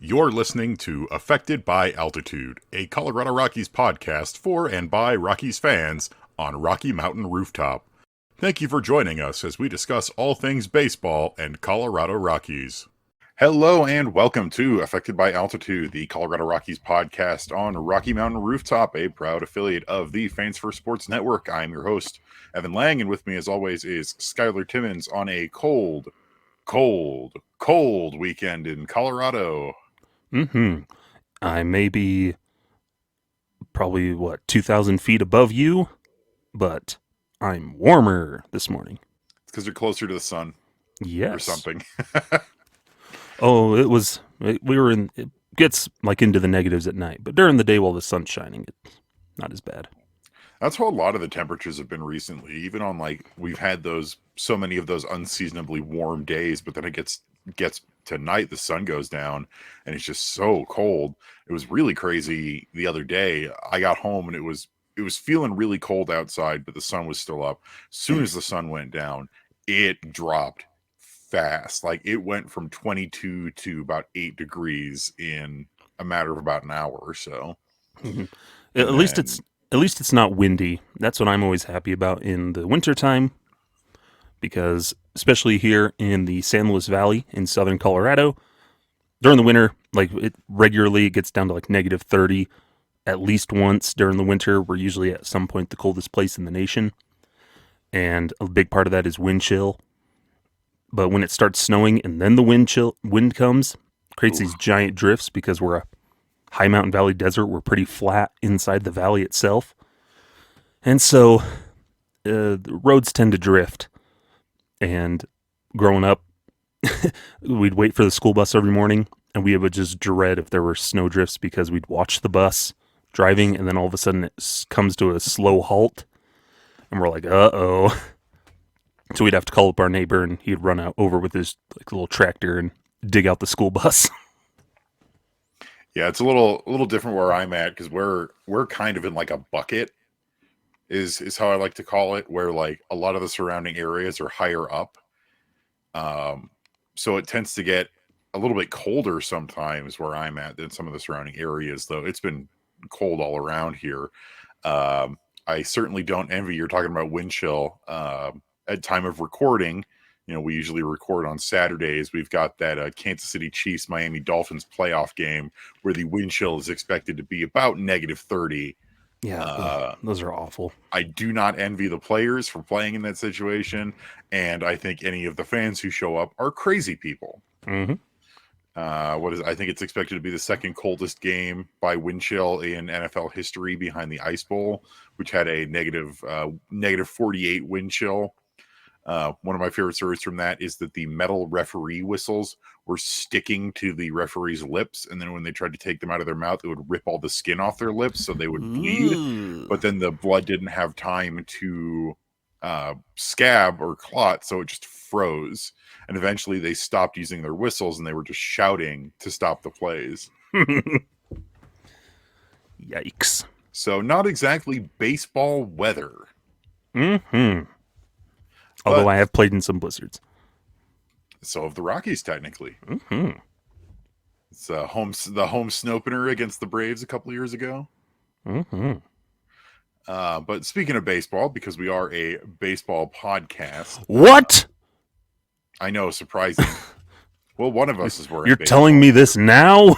You're listening to Affected by Altitude, a Colorado Rockies podcast for and by Rockies fans on Rocky Mountain Rooftop. Thank you for joining us as we discuss all things baseball and Colorado Rockies. Hello and welcome to Affected by Altitude, the Colorado Rockies podcast on Rocky Mountain Rooftop, a proud affiliate of the Fans for Sports Network. I'm your host, Evan Lang, and with me as always is Skyler Timmons on a cold weekend in Colorado. I may be probably, 2,000 feet above you, but I'm warmer this morning. It's because you're closer to the sun. Yes. Or something. It gets like into the negatives at night, but during the day while the sun's shining, it's not as bad. That's how a lot of the temperatures have been recently. Even on we've had so many of those unseasonably warm days, but then it gets to night, the sun goes down, and it's just so cold. It was really crazy the other day. I got home and it was feeling really cold outside, but the sun was still up. As soon as the sun went down, it dropped fast. Like it went from 22 to about 8 degrees in a matter of about an hour or so. Mm-hmm. At least it's not windy. That's what I'm always happy about in the wintertime, because especially here in the San Luis Valley in southern Colorado, during the winter, it regularly gets down to negative 30 at least once during the winter. We're usually at some point the coldest place in the nation, and a big part of that is wind chill. But when it starts snowing and then the wind comes, creates these giant drifts because we're a high mountain valley desert. We're pretty flat inside the valley itself. And so the roads tend to drift. And growing up, we'd wait for the school bus every morning, and we would just dread if there were snow drifts because we'd watch the bus driving, and then all of a sudden it comes to a slow halt, and we're like, uh-oh. So we'd have to call up our neighbor, and he'd run out over with his little tractor and dig out the school bus. Yeah, it's a little different where I'm at, because we're kind of in a bucket is how I like to call it, where a lot of the surrounding areas are higher up. So it tends to get a little bit colder sometimes where I'm at than some of the surrounding areas, though it's been cold all around here. I certainly don't envy. You're talking about wind chill. At time of recording, we usually record on Saturdays. We've got that Kansas City Chiefs Miami Dolphins playoff game where the wind chill is expected to be about negative 30. Yeah, those are awful. I do not envy the players for playing in that situation, and I think any of the fans who show up are crazy people. Mm-hmm. I think it's expected to be the second coldest game by wind chill in NFL history, behind the Ice Bowl, which had a negative 48 wind chill. One of my favorite stories from that is that the metal referee whistles were sticking to the referee's lips, and then when they tried to take them out of their mouth, it would rip all the skin off their lips, so they would bleed. Ooh. But then the blood didn't have time to scab or clot, so it just froze. And eventually they stopped using their whistles, and they were just shouting to stop the plays. Yikes. So not exactly baseball weather. Mm-hmm. Although I have played in some blizzards. So have the Rockies, technically. Mm-hmm. It's the home snow opener against the Braves a couple of years ago. Mm-hmm. But speaking of baseball, because we are a baseball podcast. What? I know, surprising. Well, one of us is wearing You're baseball. telling me this now?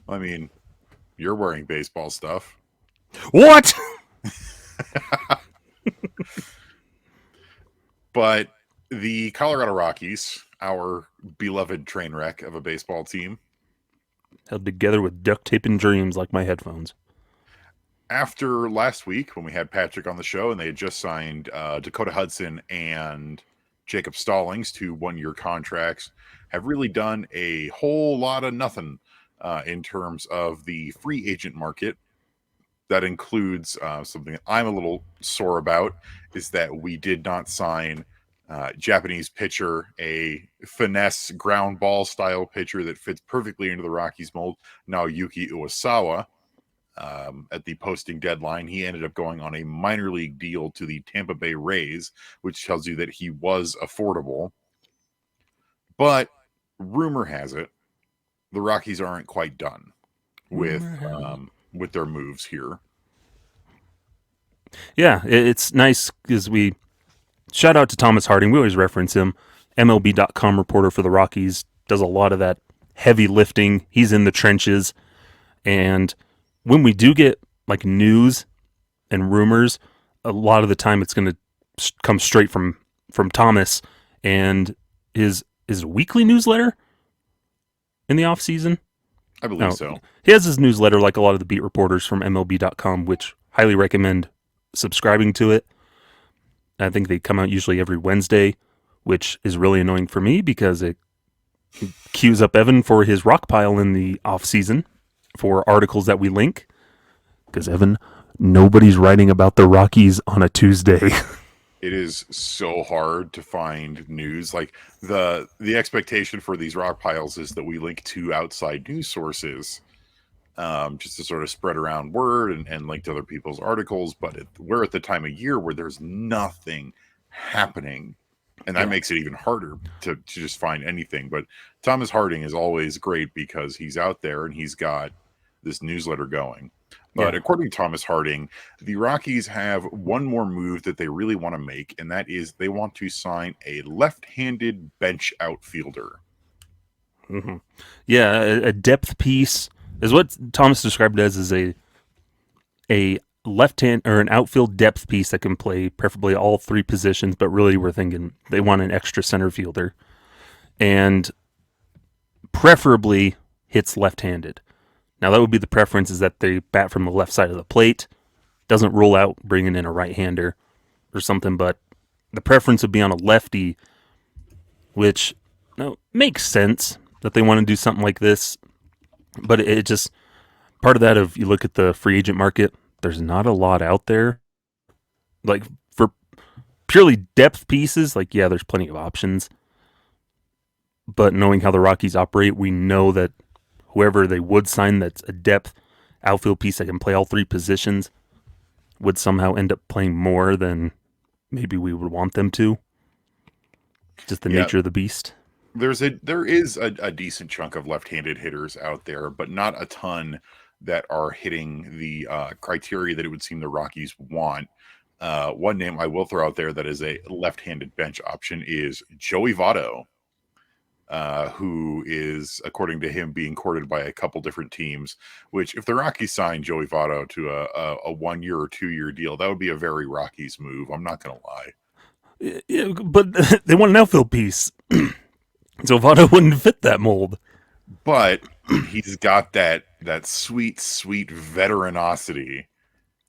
I mean, you're wearing baseball stuff. What? But the Colorado Rockies, our beloved train wreck of a baseball team, held together with duct tape and dreams like my headphones. After last week, when we had Patrick on the show, and they had just signed Dakota Hudson and Jacob Stallings to 1-year contracts, have really done a whole lot of nothing in terms of the free agent market. That includes something I'm a little sore about, is that we did not sign Japanese pitcher, a finesse ground ball style pitcher that fits perfectly into the Rockies mold, Naoyuki Uesawa. At the posting deadline, he ended up going on a minor league deal to the Tampa Bay Rays, which tells you that he was affordable. But rumor has it the Rockies aren't quite done Rumor has it. with their moves here. Yeah, it's nice because we shout out to Thomas Harding. We always reference him. MLB.com reporter for the Rockies, does a lot of that heavy lifting. He's in the trenches. And when we do get like news and rumors, a lot of the time it's going to come straight from Thomas and his weekly newsletter in the off season. I believe so. He has his newsletter like a lot of the beat reporters from MLB.com, which highly recommend subscribing to it. I think they come out usually every Wednesday, which is really annoying for me because it queues up Evan for his rock pile in the off season for articles that we link. Because Evan, nobody's writing about the Rockies on a Tuesday. It is so hard to find news. Like the expectation for these rock piles is that we link to outside news sources, just to sort of spread around word and link to other people's articles. But we're at the time of year where there's nothing happening, and that makes it even harder to just find anything. But Thomas Harding is always great because he's out there and he's got this newsletter going. But according to Thomas Harding, the Rockies have one more move that they really want to make, and that is they want to sign a left-handed bench outfielder. Mm-hmm. Yeah, a depth piece is what Thomas described it as a left hand or an outfield depth piece that can play preferably all three positions, but really we're thinking they want an extra center fielder and preferably hits left-handed. Now that would be the preference, is that they bat from the left side of the plate. Doesn't rule out bringing in a right-hander or something, but the preference would be on a lefty, which makes sense that they want to do something like this. But it just, part of that, if you look at the free agent market, there's not a lot out there. Like for purely depth pieces, like there's plenty of options. But knowing how the Rockies operate, we know that whoever they would sign that's a depth outfield piece that can play all three positions would somehow end up playing more than maybe we would want them to. Just the nature of the beast. There is a decent chunk of left-handed hitters out there, but not a ton that are hitting the criteria that it would seem the Rockies want. One name I will throw out there that is a left-handed bench option is Joey Votto. Who is, according to him, being courted by a couple different teams, which if the Rockies sign Joey Votto to a 1 year or 2 year deal, that would be a very Rockies move. I'm not going to lie. Yeah, but they want an outfield piece. So Votto wouldn't fit that mold. But he's got that sweet, sweet veteranosity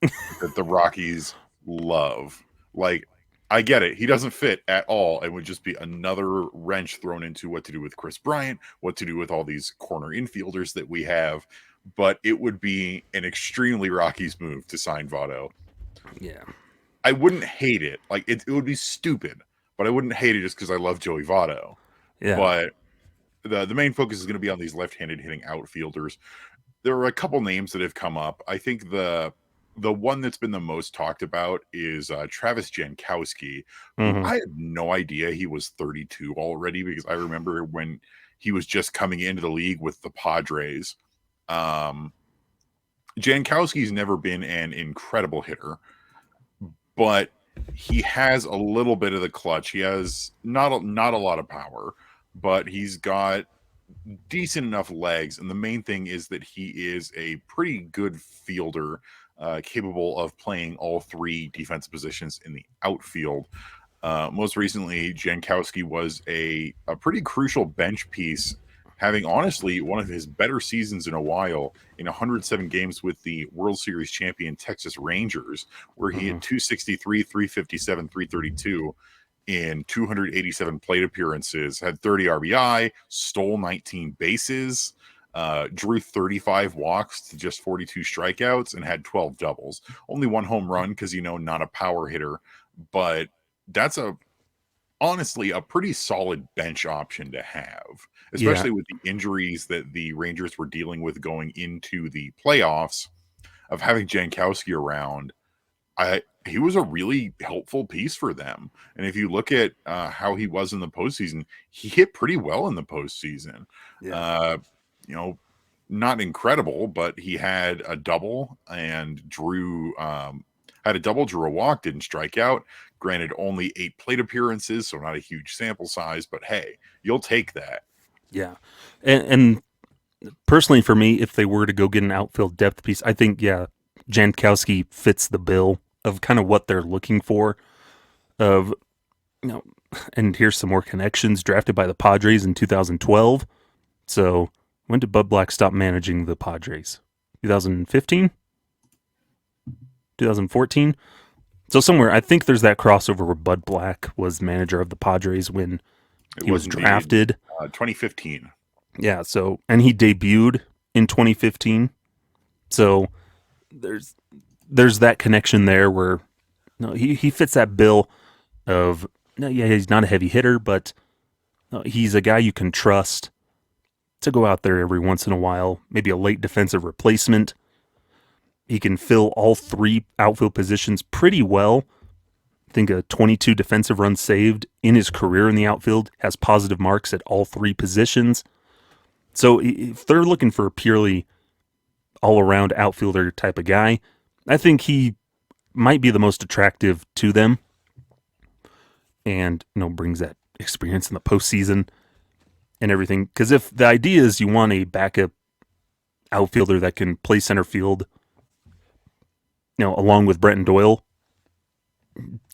that the Rockies love. Like, I get it. He doesn't fit at all and would just be another wrench thrown into what to do with Chris Bryant, what to do with all these corner infielders that we have. But it would be an extremely Rockies move to sign Votto. Yeah. I wouldn't hate it. Like, it would be stupid, but I wouldn't hate it just because I love Joey Votto. Yeah. But the main focus is going to be on these left-handed hitting outfielders. There are a couple names that have come up. I think the one that's been the most talked about is Travis Jankowski, who I had no idea he was 32 already, because I remember when he was just coming into the league with the Padres. Jankowski's never been an incredible hitter, but he has a little bit of the clutch. He has not a lot of power, but he's got decent enough legs. And the main thing is that he is a pretty good fielder, capable of playing all three defensive positions in the outfield. Most recently, Jankowski was a pretty crucial bench piece, having honestly one of his better seasons in a while in 107 games with the World Series champion Texas Rangers, where he had 263, 357, 332 in 287 plate appearances, had 30 RBI, stole 19 bases, drew 35 walks to just 42 strikeouts, and had 12 doubles. Only one home run because, not a power hitter, but that's honestly a pretty solid bench option to have, especially with the injuries that the Rangers were dealing with going into the playoffs. Of having Jankowski around, he was a really helpful piece for them. And if you look at how he was in the postseason, he hit pretty well in the postseason. not incredible, but he had a double and drew a walk, didn't strike out. Granted, only 8 plate appearances, so not a huge sample size, but hey, you'll take that. Yeah. And personally for me, if they were to go get an outfield depth piece, I think, Jankowski fits the bill of kind of what they're looking for. And here's some more connections. Drafted by the Padres in 2012. So when did Bud Black stop managing the Padres? 2015? 2014? So somewhere, I think there's that crossover where Bud Black was manager of the Padres when he was drafted. 2015. Yeah, and he debuted in 2015. So there's that connection there where he fits that bill of, he's not a heavy hitter, but he's a guy you can trust to go out there every once in a while, maybe a late defensive replacement. He can fill all 3 outfield positions pretty well. I think a 22 defensive runs saved in his career in the outfield, has positive marks at all 3 positions. So if they're looking for a purely all-around outfielder type of guy, I think he might be the most attractive to them, and brings that experience in the postseason and everything. Because if the idea is you want a backup outfielder that can play center field, along with Brenton Doyle,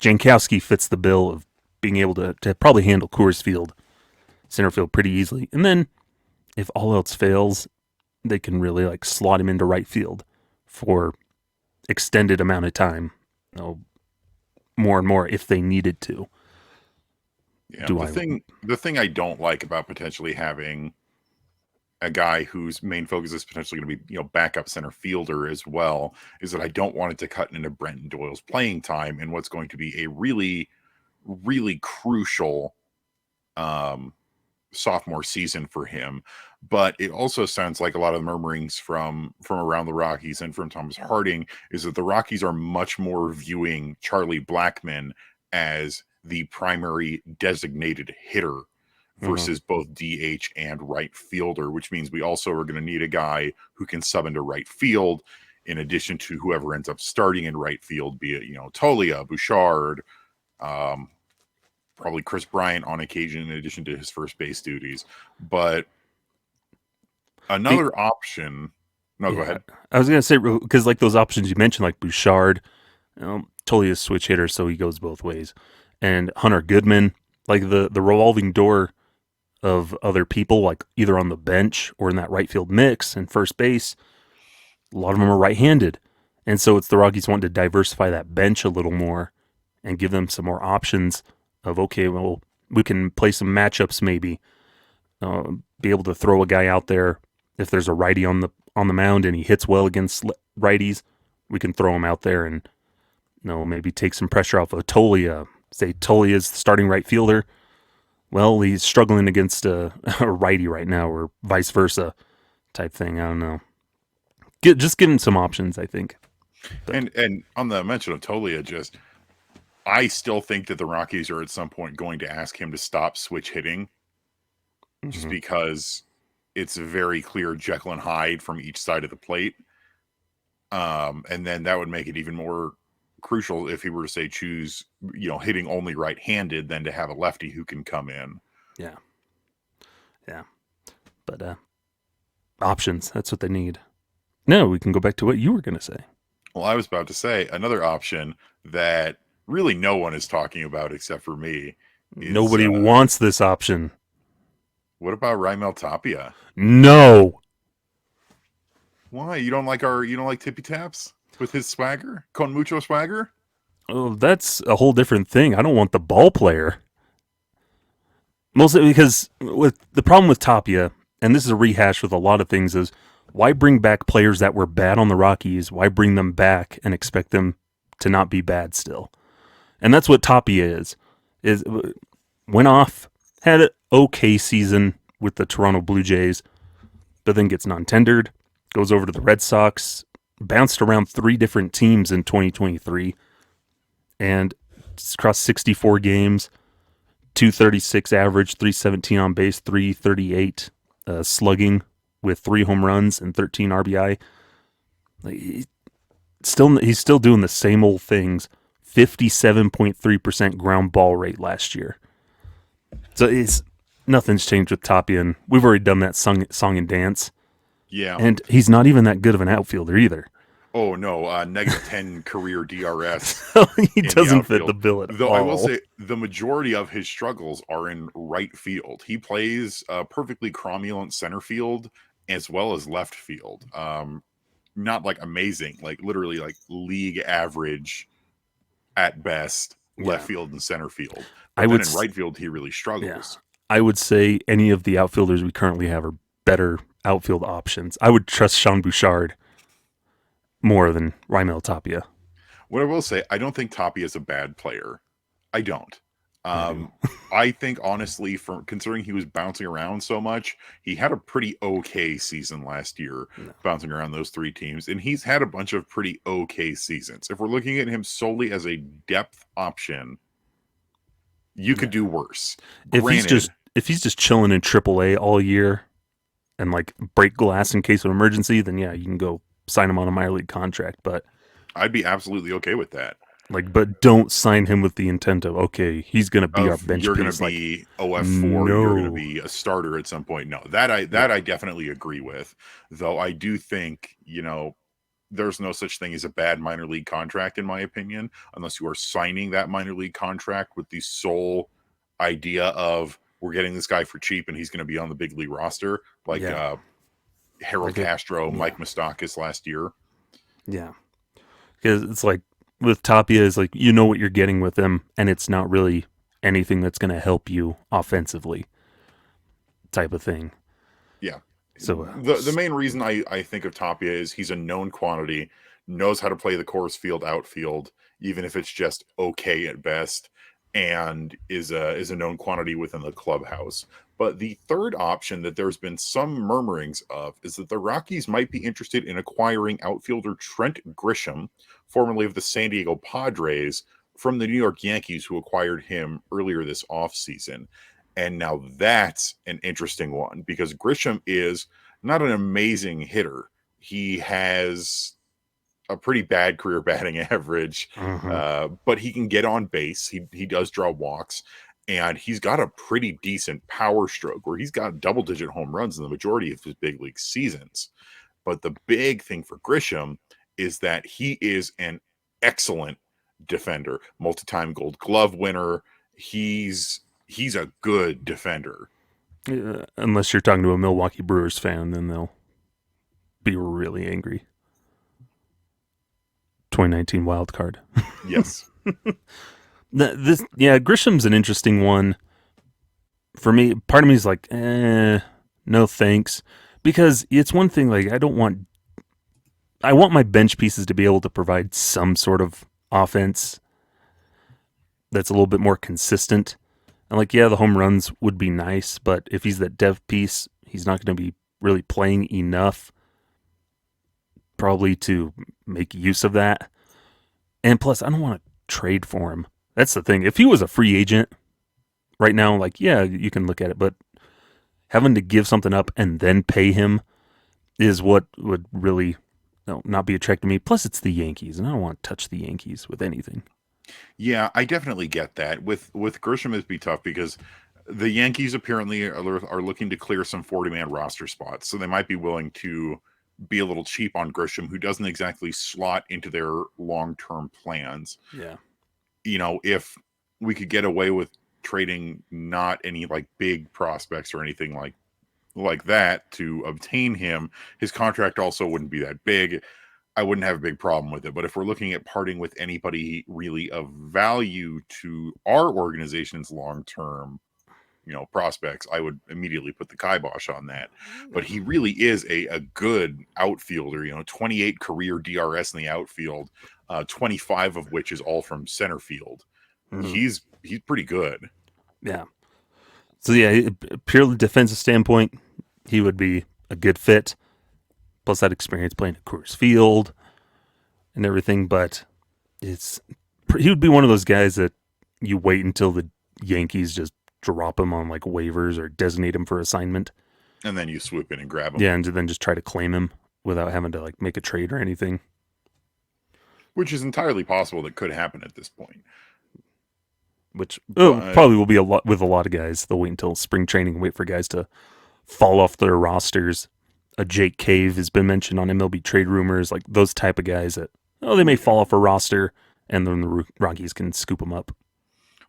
Jankowski fits the bill of being able to probably handle Coors Field center field pretty easily. And then if all else fails, they can really slot him into right field for extended amount of time, more and more if they needed to. Yeah, the thing I don't like about potentially having a guy whose main focus is potentially going to be, backup center fielder as well, is that I don't want it to cut into Brenton Doyle's playing time in what's going to be a really, really crucial sophomore season for him. But it also sounds like a lot of the murmurings from around the Rockies and from Thomas Harding is that the Rockies are much more viewing Charlie Blackmon as the primary designated hitter versus both DH and right fielder, which means we also are going to need a guy who can sub into right field in addition to whoever ends up starting in right field, be it, Tolia, Bouchard, probably Chris Bryant on occasion in addition to his first base duties. But another option... No, go ahead. I was going to say, because those options you mentioned, like Bouchard, Tolia's switch hitter, so he goes both ways. And Hunter Goodman, the revolving door of other people, either on the bench or in that right field mix and first base, a lot of them are right-handed. And so it's the Rockies wanting to diversify that bench a little more and give them some more options of, okay, well, we can play some matchups maybe, be able to throw a guy out there. If there's a righty on the mound and he hits well against righties, we can throw him out there and maybe take some pressure off of Tolia. Say Tolia's the starting right fielder. Well, he's struggling against a righty right now, or vice versa type thing. I don't know. Just give him some options, I think. But. And on the mention of Tolia, I still think that the Rockies are at some point going to ask him to stop switch hitting, just because it's very clear Jekyll and Hyde from each side of the plate. And then that would make it even more crucial if he were to say choose, hitting only right-handed than to have a lefty who can come in. Yeah. But options, that's what they need. No, we can go back to what you were going to say. Well, I was about to say another option that really no one is talking about except for me. Nobody wants this option. What about Raimel Tapia? No. Why? You don't like Tippy Taps with his swagger? Con mucho swagger? Oh, that's a whole different thing. I don't want the ball player. Mostly because with the problem with Tapia, and this is a rehash with a lot of things, is why bring back players that were bad on the Rockies? Why bring them back and expect them to not be bad still? And that's what Tapia is went off, had an okay season with the Toronto Blue Jays, but then gets non-tendered, goes over to the Red Sox, bounced around 3 different teams in 2023, and across 64 games, 236 average, 317 on base, 338 slugging with 3 home runs and 13 RBI. Like, he's still doing the same old things. 57.3% ground ball rate last year. So nothing's changed with Tapia, and we've already done that song and dance. Yeah. And he's not even that good of an outfielder either. Oh no, negative 10 career DRS. He doesn't fit the bill at all. Though I will say the majority of his struggles are in right field. He plays perfectly cromulent center field as well as left field. Not like amazing, like literally like league average at best, left field and center field. But then in right field, he really struggles. Yeah. I would say any of the outfielders we currently have are better outfield options. I would trust Sean Bouchard more than Raimel Tapia. What I will say, I don't think Tapia is a bad player. I don't. I think honestly, considering he was bouncing around so much, he had a pretty okay season last year, bouncing around those 3 teams, and he's had a bunch of pretty okay seasons. If we're looking at him solely as a depth option, you could do worse. If he's just chilling in AAA all year and like break glass in case of emergency, then yeah, you can go sign him on a minor league contract. But I'd be absolutely okay with that. But don't sign him with the intent of, okay, he's going to be our bench you're piece. You're going to be OF4. No. You're going to be a starter at some point. No, that I definitely agree with. Though I do think, there's no such thing as a bad minor league contract, in my opinion, unless you are signing that minor league contract with the sole idea of we're getting this guy for cheap and he's going to be on the big league roster, like Harold Castro, Mike Moustakas last year. Yeah. Because it's like, with Tapia is like, you know what you're getting with him, and it's not really anything that's going to help you offensively type of thing. Yeah. So the main reason I think of Tapia is he's a known quantity, knows how to play the Coors Field outfield, even if it's just okay at best, and is a known quantity within the clubhouse. But the third option that there's been some murmurings of is that the Rockies might be interested in acquiring outfielder Trent Grisham, formerly of the San Diego Padres, from the New York Yankees, who acquired him earlier this offseason. And now that's an interesting one because Grisham is not an amazing hitter. He has a pretty bad career batting average, but he can get on base. He does draw walks, and he's got a pretty decent power stroke where he's got double-digit home runs in the majority of his big league seasons. But the big thing for Grisham is that he is an excellent defender, multi-time Gold Glove winner. He's a good defender. Unless you're talking to a Milwaukee Brewers fan, then they'll be really angry. 2019 wild card. Yes. Grisham's an interesting one. For me, part of me is like, no thanks. Because it's one thing, like, I want my bench pieces to be able to provide some sort of offense that's a little bit more consistent. And like, yeah, the home runs would be nice, but if he's that dev piece, he's not going to be really playing enough probably to make use of that. And plus, I don't want to trade for him. That's the thing. If he was a free agent right now, like, yeah, you can look at it, but having to give something up and then pay him is what would really not be attractive to me. Plus, it's the Yankees, and I don't want to touch the Yankees with anything. Yeah, I definitely get that. With Grisham, it'd be tough because the Yankees apparently are looking to clear some 40-man roster spots, so they might be willing to be a little cheap on Grisham, who doesn't exactly slot into their long-term plans. Yeah. If we could get away with trading not any like big prospects or anything like that to obtain him, his contract also wouldn't be that big. I wouldn't have a big problem with it. But if we're looking at parting with anybody really of value to our organization's long-term, prospects, I would immediately put the kibosh on that. But he really is a good outfielder, 28 career DRS in the outfield, 25 of which is all from center field. Mm-hmm. He's pretty good. Yeah. So yeah, purely defensive standpoint, he would be a good fit. Plus that experience playing at Coors Field and everything, but he would be one of those guys that you wait until the Yankees just drop him on like waivers or designate him for assignment. And then you swoop in and grab him. Yeah, and then just try to claim him without having to like make a trade or anything. Which is entirely possible that could happen at this point. Which probably will be a lot with a lot of guys. They'll wait until spring training and wait for guys to fall off their rosters. A Jake Cave has been mentioned on MLB trade rumors, like those type of guys that they may fall off a roster, and then the Rockies can scoop them up.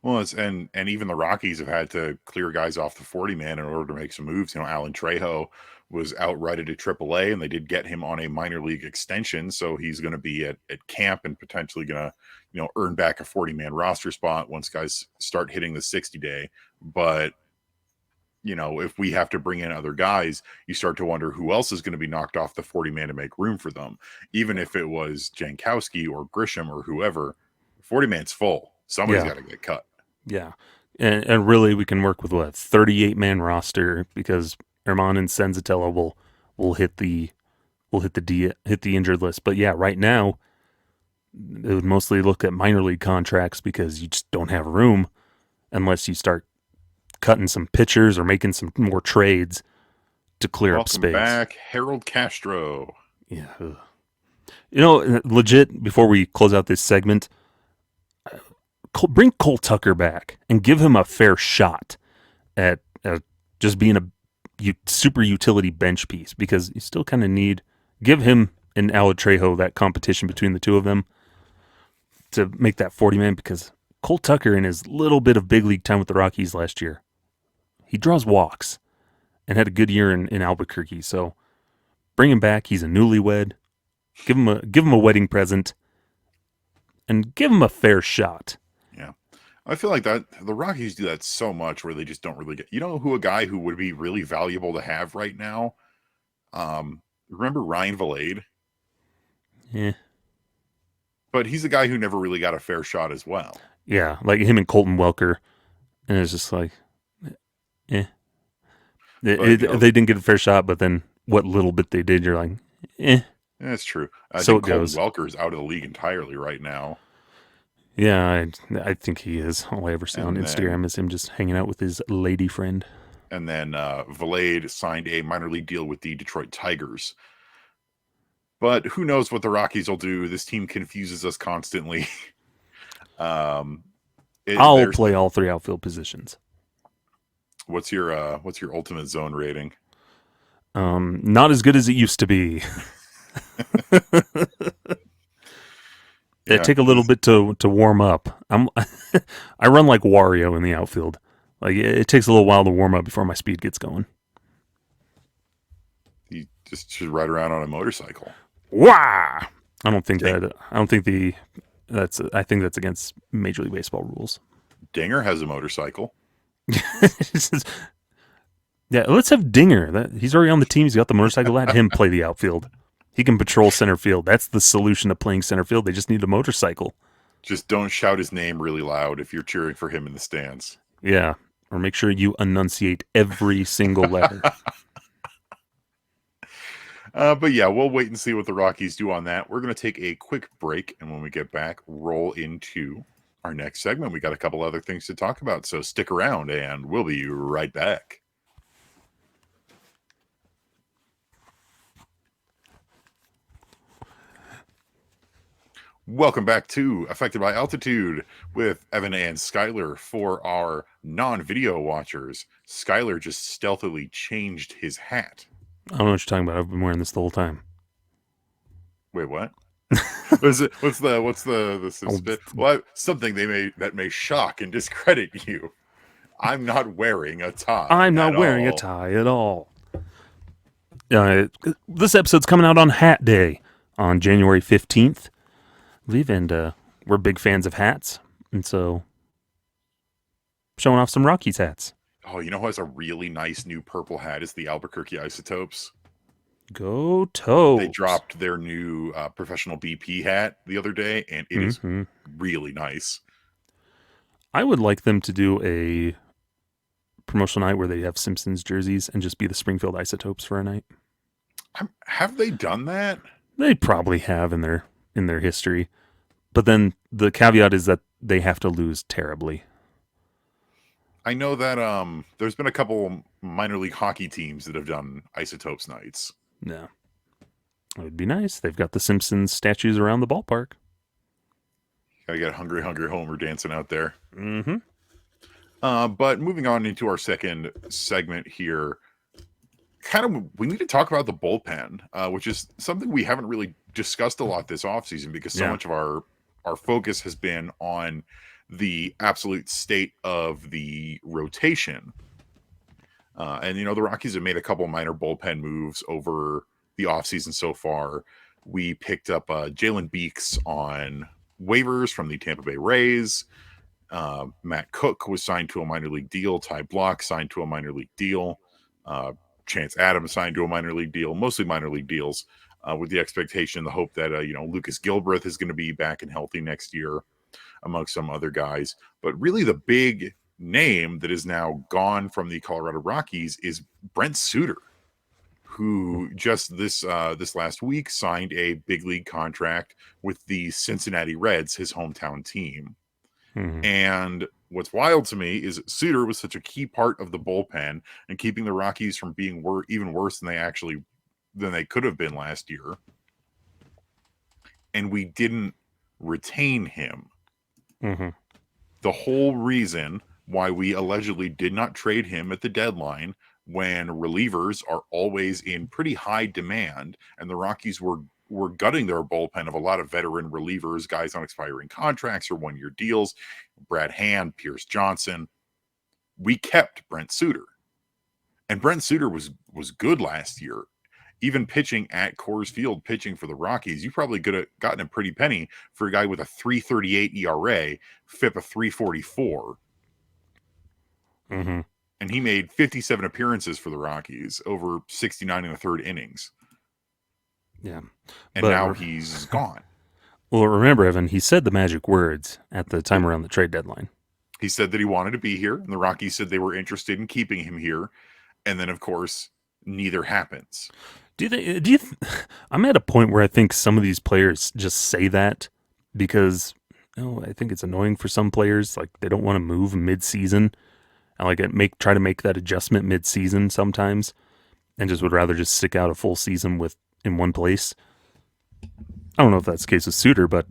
Well, and even the Rockies have had to clear guys off the 40-man in order to make some moves. Alan Trejo was outrighted at AAA, and they did get him on a minor league extension, so he's going to be at camp and potentially going to earn back a 40-man roster spot once guys start hitting the 60-day. But if we have to bring in other guys, you start to wonder who else is going to be knocked off the 40-man to make room for them. Even if it was Jankowski or Grisham or whoever, 40-man's full. Somebody's got to get cut. Yeah. And really, we can work with 38-man roster, because Herman and Senzatella will hit the injured list. But yeah, right now it would mostly look at minor league contracts, because you just don't have room unless you start cutting some pitchers or making some more trades to clear up space. Welcome back, Harold Castro. Yeah. Legit, before we close out this segment, bring Cole Tucker back and give him a fair shot at just being a super utility bench piece, because you still kind of give him and Alan Trejo that competition between the two of them to make that 40-man, because Cole Tucker, in his little bit of big league time with the Rockies last year, he draws walks and had a good year in Albuquerque. So bring him back. He's a newlywed. Give him a wedding present and give him a fair shot. Yeah. I feel like that the Rockies do that so much where they just don't really get, a guy who would be really valuable to have right now? Remember Ryan Valade? Yeah. But he's a guy who never really got a fair shot as well. Yeah, like him and Colton Welker. And it's just like, They didn't get a fair shot, but then what little bit they did, you're like, That's true. I think Colton Welker's out of the league entirely right now. Yeah, I think he is. All I ever see on Instagram is him just hanging out with his lady friend. And then Valade signed a minor league deal with the Detroit Tigers. But who knows what the Rockies will do? This team confuses us constantly. I'll play all three outfield positions. What's your ultimate zone rating? Not as good as it used to be. It take a little bit to warm up. I run like Wario in the outfield. Like it takes a little while to warm up before my speed gets going. You just should ride around on a motorcycle. Wah! I think that's against Major League Baseball rules. Dinger has a motorcycle. Yeah, let's have Dinger. He's already on the team. He's got the motorcycle. Let him play the outfield. He can patrol center field. That's the solution to playing center field. They just need a motorcycle. Just don't shout his name really loud if you're cheering for him in the stands. Yeah, or make sure you enunciate every single letter. But yeah, we'll wait and see what the Rockies do on that. We're going to take a quick break, and when we get back, roll into our next segment. We got a couple other things to talk about, so stick around, and we'll be right back. Welcome back to Affected by Altitude with Evan and Skyler. For our non-video watchers, Skyler just stealthily changed his hat. I don't know what you're talking about. I've been wearing this the whole time. Wait, what? What's the well, something that may shock and discredit you. I'm not wearing a tie. I'm not wearing a tie at all. This episode's coming out on Hat Day on January 15th. I believe, and we're big fans of hats, and so showing off some Rockies hats. Oh, you know who has a really nice new purple hat? Is the Albuquerque Isotopes. Go Toes. They dropped their new professional BP hat the other day, and it is really nice. I would like them to do a promotional night where they have Simpsons jerseys and just be the Springfield Isotopes for a night. Have they done that? They probably have in their history. But then the caveat is that they have to lose terribly. I know that there's been a couple minor league hockey teams that have done Isotopes nights. No. It would be nice. They've got the Simpsons statues around the ballpark. Gotta get a hungry, hungry Homer dancing out there. Mm-hmm. But moving on into our second segment here, we need to talk about the bullpen, which is something we haven't really discussed a lot this offseason because so much of our focus has been on the absolute state of the rotation. And, the Rockies have made a couple minor bullpen moves over the offseason so far. We picked up Jalen Beeks on waivers from the Tampa Bay Rays. Matt Cook was signed to a minor league deal. Ty Block signed to a minor league deal. Chance Adams signed to a minor league deal, mostly minor league deals, with the expectation, the hope that, Lucas Gilbreth is going to be back and healthy next year, amongst some other guys. But really the big name that is now gone from the Colorado Rockies is Brent Suter, who just this last week signed a big league contract with the Cincinnati Reds, his hometown team. Mm-hmm. And what's wild to me is Suter was such a key part of the bullpen and keeping the Rockies from being even worse than they could have been last year. And we didn't retain him. Mm-hmm. The whole reason why we allegedly did not trade him at the deadline, when relievers are always in pretty high demand, and the Rockies were gutting their bullpen of a lot of veteran relievers, guys on expiring contracts or one-year deals, Brad Hand, Pierce Johnson. We kept Brent Suter. And Brent Suter was good last year. Even pitching at Coors Field, pitching for the Rockies, you probably could have gotten a pretty penny for a guy with a 3.38 ERA, FIP a 3.44. Mm-hmm. And he made 57 appearances for the Rockies, over 69 in the third innings. Yeah. And now he's gone. Well, remember, Evan, he said the magic words at the time around the trade deadline. He said that he wanted to be here, and the Rockies said they were interested in keeping him here. And then, of course, neither happens. I'm at a point where I think some of these players just say that because I think it's annoying for some players. Like, they don't want to move mid-season. And try to make that adjustment mid-season sometimes, and just would rather just stick out a full season in one place. I don't know if that's the case with Suter, but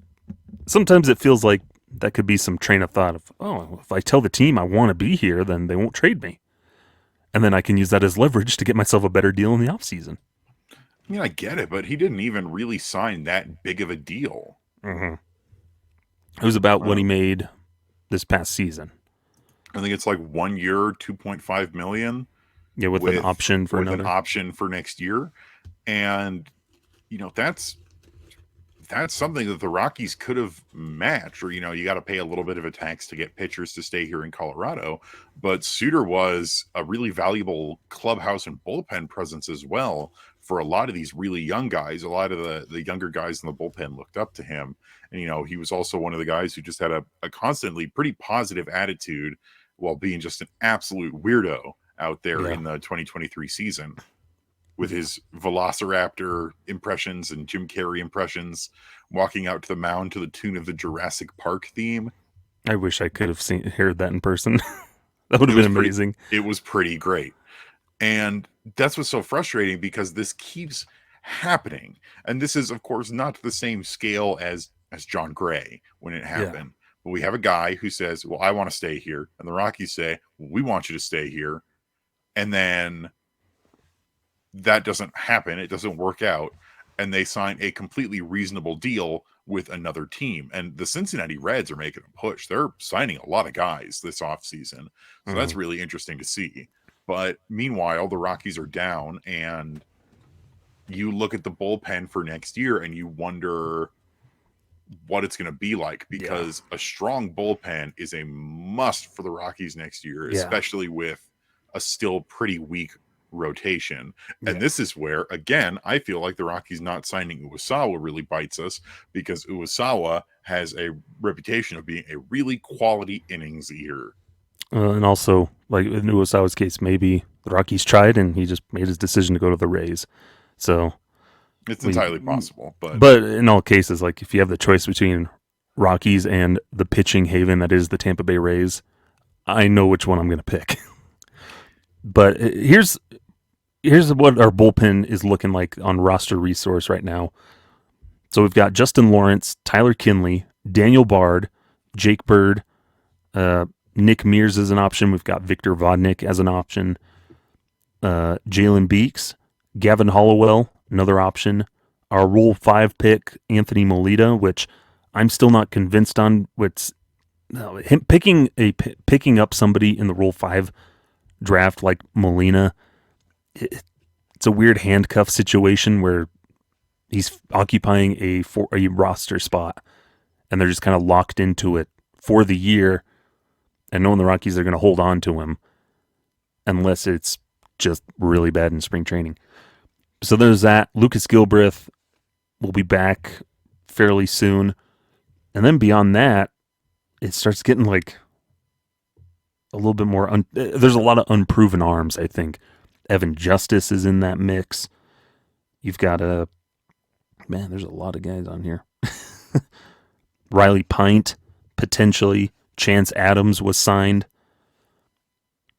sometimes it feels like that could be some train of thought of, if I tell the team I want to be here, then they won't trade me. And then I can use that as leverage to get myself a better deal in the offseason. I mean, I get it, but he didn't even really sign that big of a deal. Mm-hmm. It was about what he made this past season. I think it's like 1 year, $2.5 million. Yeah, with an option for another. An option for next year. And, that's something that the Rockies could have matched. Or, you got to pay a little bit of a tax to get pitchers to stay here in Colorado. But Suter was a really valuable clubhouse and bullpen presence as well for a lot of these really young guys. A lot of the younger guys in the bullpen looked up to him. And, he was also one of the guys who just had a constantly pretty positive attitude while being just an absolute weirdo out there in the 2023 season with his velociraptor impressions and Jim Carrey impressions, walking out to the mound to the tune of the Jurassic Park theme. I wish I could have heard that in person. That would have been amazing. It was pretty great. And that's what's so frustrating, because this keeps happening. And this is, of course, not to the same scale as John Gray when it happened. Yeah. But we have a guy who says, well, I want to stay here. And the Rockies say, well, we want you to stay here. And then that doesn't happen. It doesn't work out. And they sign a completely reasonable deal with another team. And the Cincinnati Reds are making a push. They're signing a lot of guys this offseason. So that's really interesting to see. But meanwhile, the Rockies are down. And you look at the bullpen for next year and you wonder what it's going to be like, because a strong bullpen is a must for the Rockies next year, especially with a still pretty weak rotation. And this is where, again, I feel like the Rockies not signing Uwasawa really bites us, because Uwasawa has a reputation of being a really quality innings eater. And also, like in Uwasawa's case, maybe the Rockies tried and he just made his decision to go to the Rays. So it's entirely possible. But in all cases, like if you have the choice between Rockies and the pitching haven that is the Tampa Bay Rays, I know which one I'm going to pick. But here's what our bullpen is looking like on roster resource right now. So we've got Justin Lawrence, Tyler Kinley, Daniel Bard, Jake Bird, Nick Mears as an option. We've got Victor Vodnik as an option. Jalen Beeks, Gavin Hollowell, another option. Our Rule 5 pick, Anthony Molina, which I'm still not convinced on. Him picking up somebody in the Rule 5 draft like Molina, it's a weird handcuff situation where he's occupying a roster spot, and they're just kind of locked into it for the year, and knowing the Rockies are going to hold on to him unless it's just really bad in spring training. So there's that. Lucas Gilbreth will be back fairly soon, and then beyond that, it starts getting like a little bit more. There's a lot of unproven arms. I think Evan Justice is in that mix. You've got there's a lot of guys on here. Riley Pint, potentially. Chance Adams was signed.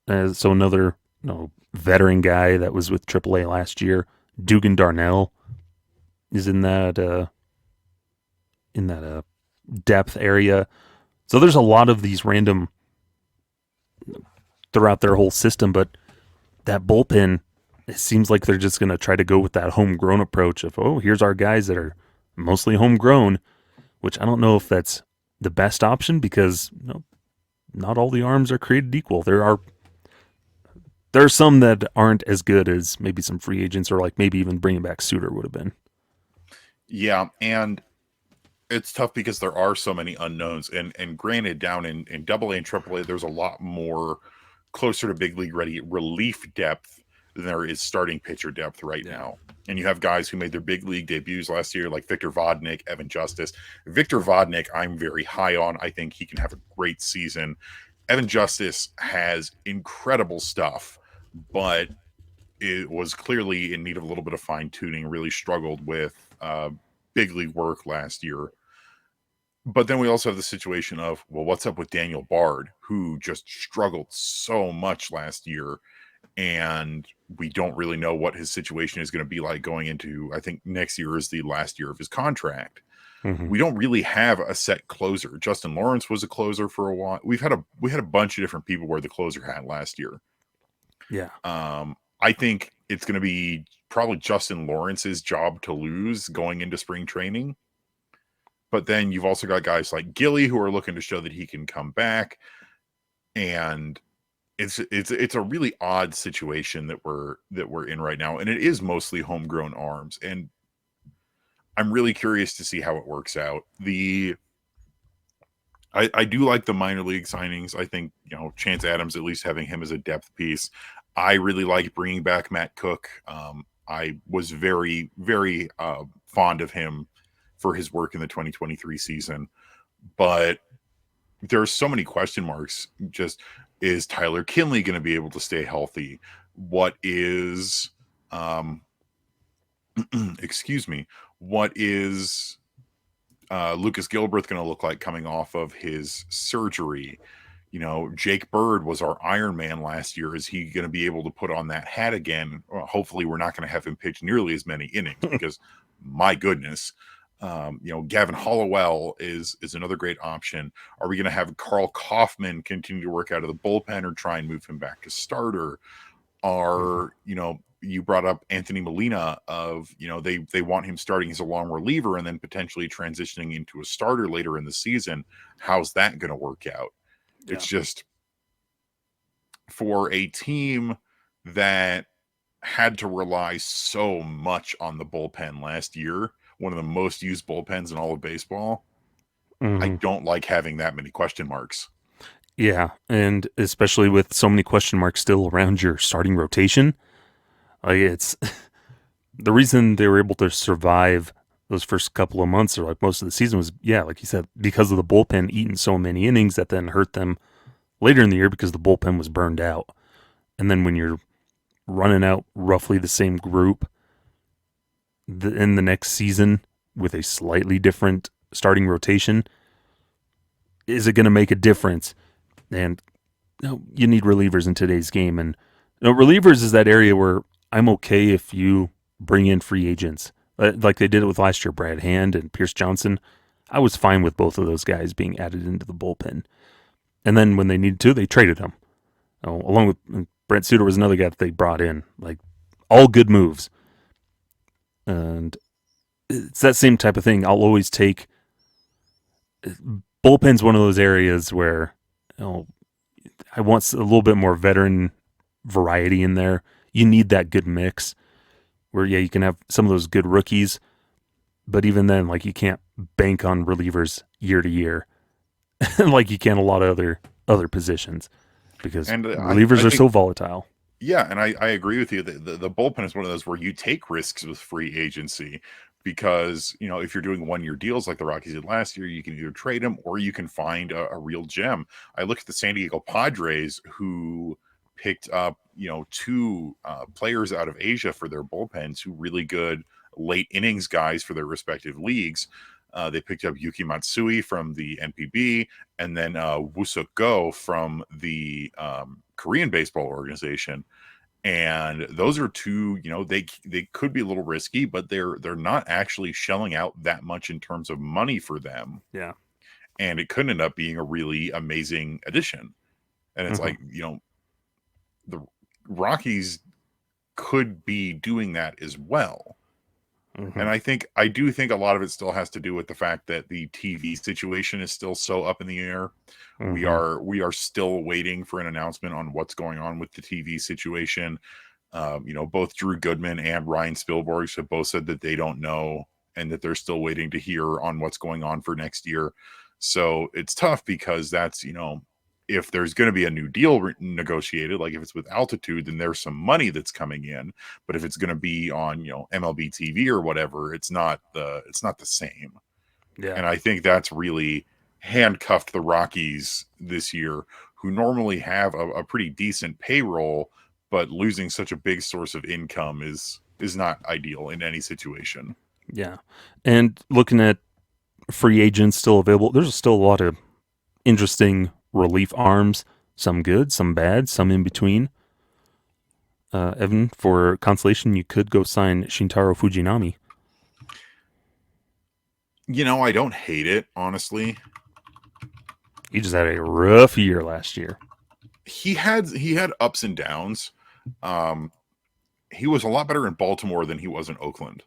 So another veteran guy that was with AAA last year. Dugan Darnell is in that depth area. So there's a lot of these random throughout their whole system, but that bullpen, it seems like they're just going to try to go with that homegrown approach of, here's our guys that are mostly homegrown, which I don't know if that's the best option because not all the arms are created equal. There are some that aren't as good as maybe some free agents or like maybe even bringing back Suter would have been. Yeah, and it's tough because there are so many unknowns. And granted, down in AA and AAA, there's a lot more closer to big league ready relief depth than there is starting pitcher depth right now. And you have guys who made their big league debuts last year, like Victor Vodnik, Evan Justice. Victor Vodnik, I'm very high on. I think he can have a great season. Evan Justice has incredible stuff, but it was clearly in need of a little bit of fine tuning, really struggled with big league work last year. But then we also have the situation of, well, what's up with Daniel Bard, who just struggled so much last year, and we don't really know what his situation is going to be like going into, I think next year is the last year of his contract. Mm-hmm. We don't really have a set closer. Justin Lawrence was a closer for a while. We had a bunch of different people wear the closer hat last year. Yeah. I think it's going to be probably Justin Lawrence's job to lose going into spring training. But then you've also got guys like Gilly who are looking to show that he can come back. And it's a really odd situation that we're in right now. And it is mostly homegrown arms. And I'm really curious to see how it works out. I do like the minor league signings. I think, Chance Adams, at least having him as a depth piece. I really like bringing back Matt Cook. I was very, very fond of him for his work in the 2023 season. But there's so many question marks. Just, is Tyler Kinley going to be able to stay healthy? What is, excuse me, what is Lucas Gilbreth going to look like coming off of his surgery? Jake Bird was our Iron Man last year. Is he going to be able to put on that hat again? Well, hopefully we're not going to have him pitch nearly as many innings because my goodness, Gavin Hollowell is another great option. Are we going to have Carl Kaufman continue to work out of the bullpen or try and move him back to starter? You brought up Anthony Molina of, they want him starting as a long reliever and then potentially transitioning into a starter later in the season. How's that going to work out? Yeah. It's just, for a team that had to rely so much on the bullpen last year, one of the most used bullpens in all of baseball, I don't like having that many question marks. Yeah, and especially with so many question marks still around your starting rotation. It's the reason they were able to survive those first couple of months or like most of the season was, like you said, because of the bullpen eating so many innings that then hurt them later in the year because the bullpen was burned out. And then when you're running out roughly the same group in the next season with a slightly different starting rotation, is it going to make a difference? And you need relievers in today's game, and relievers is that area where I'm okay if you bring in free agents, like they did it with last year, Brad Hand and Pierce Johnson. I was fine with both of those guys being added into the bullpen, and then when they needed to, they traded them. Along with Brent Suter was another guy that they brought in, like all good moves, and it's that same type of thing. I'll always take bullpen's one of those areas where I want a little bit more veteran variety in there. You need that good mix where, you can have some of those good rookies, but even then, like, you can't bank on relievers year to year like you can a lot of other positions because relievers are so volatile. Yeah, and I agree with you. The bullpen is one of those where you take risks with free agency because, if you're doing 1-year deals like the Rockies did last year, you can either trade them or you can find a real gem. I look at the San Diego Padres, who picked up, 2 players out of Asia for their bullpen, 2 really good late innings guys for their respective leagues. They picked up Yuki Matsui from the NPB and then Woo-Suk Go from the Korean baseball organization. And those are 2, they could be a little risky, but they're not actually shelling out that much in terms of money for them. Yeah. And it could end up being a really amazing addition. And it's like, the Rockies could be doing that as well. And I do think a lot of it still has to do with the fact that the TV situation is still so up in the air. We are still waiting for an announcement on what's going on with the TV situation. Both Drew Goodman and Ryan Spielberg have both said that they don't know and that they're still waiting to hear on what's going on for next year. So it's tough because that's, if there's going to be a new deal negotiated, like if it's with Altitude, then there's some money that's coming in. But if it's going to be on, MLB TV or whatever, it's not the same. Yeah. And I think that's really handcuffed the Rockies this year, who normally have a pretty decent payroll, but losing such a big source of income is not ideal in any situation. Yeah. And looking at free agents still available, there's still a lot of interesting relief arms, some good, some bad, some in between. Evan, for consolation, you could go sign Shintaro Fujinami. I don't hate it, honestly. He just had a rough year last year. He had ups and downs. He was a lot better in Baltimore than he was in Oakland.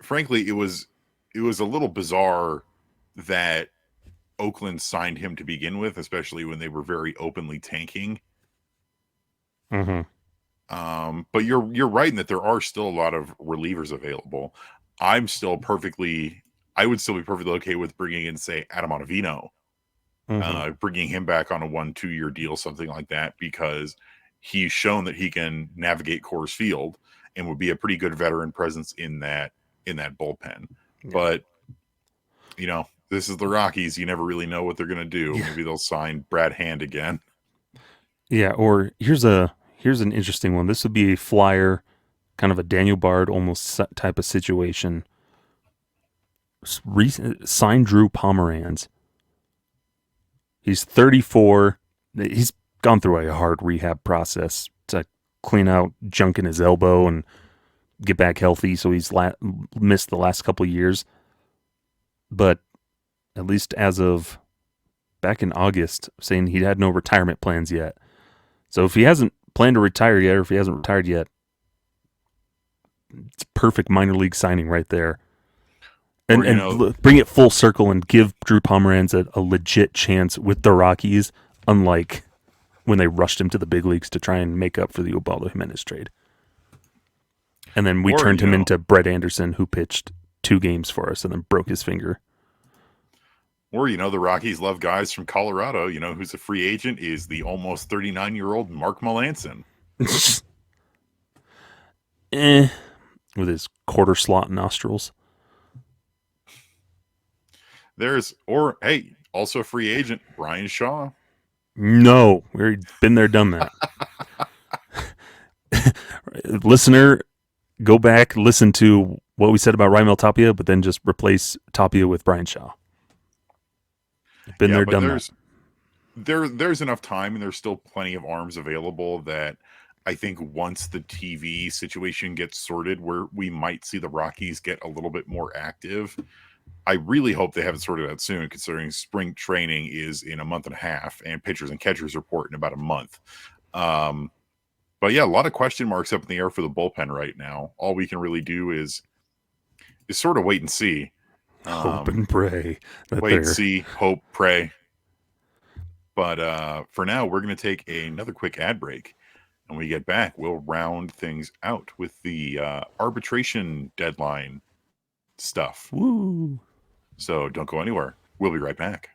Frankly, it was a little bizarre that Oakland signed him to begin with, especially when they were very openly tanking. But you're right in that there are still a lot of relievers available. I would still be perfectly okay with bringing in, say, Adam Ottavino, bringing him back on a 1-2 year deal, something like that, because he's shown that he can navigate Coors Field and would be a pretty good veteran presence in that bullpen. Yeah. But this is the Rockies. You never really know what they're going to do. Yeah. Maybe they'll sign Brad Hand again. Yeah, or here's an interesting one. This would be a flyer, kind of a Daniel Bard almost type of situation. Sign Drew Pomeranz. He's 34. He's gone through a hard rehab process to clean out junk in his elbow and get back healthy. So he's missed the last couple of years. But at least as of back in August, saying he had no retirement plans yet. So if he hasn't planned to retire yet, or if he hasn't retired yet, it's a perfect minor league signing right there. And bring it full circle and give Drew Pomeranz a legit chance with the Rockies, unlike when they rushed him to the big leagues to try and make up for the Ubaldo Jimenez trade. And then we turned him into Brett Anderson, who pitched 2 games for us and then broke his finger. Or, the Rockies love guys from Colorado. Who's a free agent is the almost 39-year-old Mark Melanson. With his quarter slot nostrils. Also a free agent, Brian Shaw. No, we've been there, done that. Listener, go back, listen to what we said about Raimel Tapia, but then just replace Tapia with Brian Shaw. Been there, done that. there's enough time and there's still plenty of arms available that I think once the TV situation gets sorted, where we might see the Rockies get a little bit more active. I really hope they have it sorted out soon, considering spring training is in a month and a half and pitchers and catchers report in about a month. But yeah, a lot of question marks up in the air for the bullpen right now. All we can really do is sort of wait and see. Hope and pray. Wait, see, hope, pray. But for now, we're going to take another quick ad break. And when we get back, we'll round things out with the arbitration deadline stuff. Woo! So don't go anywhere. We'll be right back.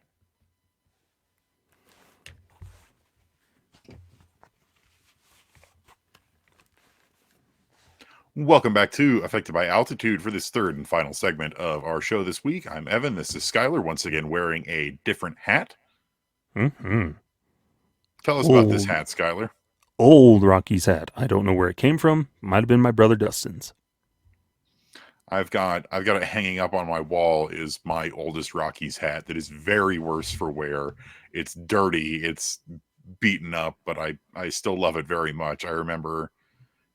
Welcome back to Affected by Altitude for this third and final segment of our show this week. I'm Evan. This is Skyler, once again wearing a different hat. Mm-hmm. Tell us about this hat, Skyler. Old Rockies hat. I don't know where it came from. Might have been my brother Dustin's. I've got it hanging up on my wall. Is my oldest Rockies hat that is very worse for wear. It's dirty. It's beaten up, but I still love it very much. I remember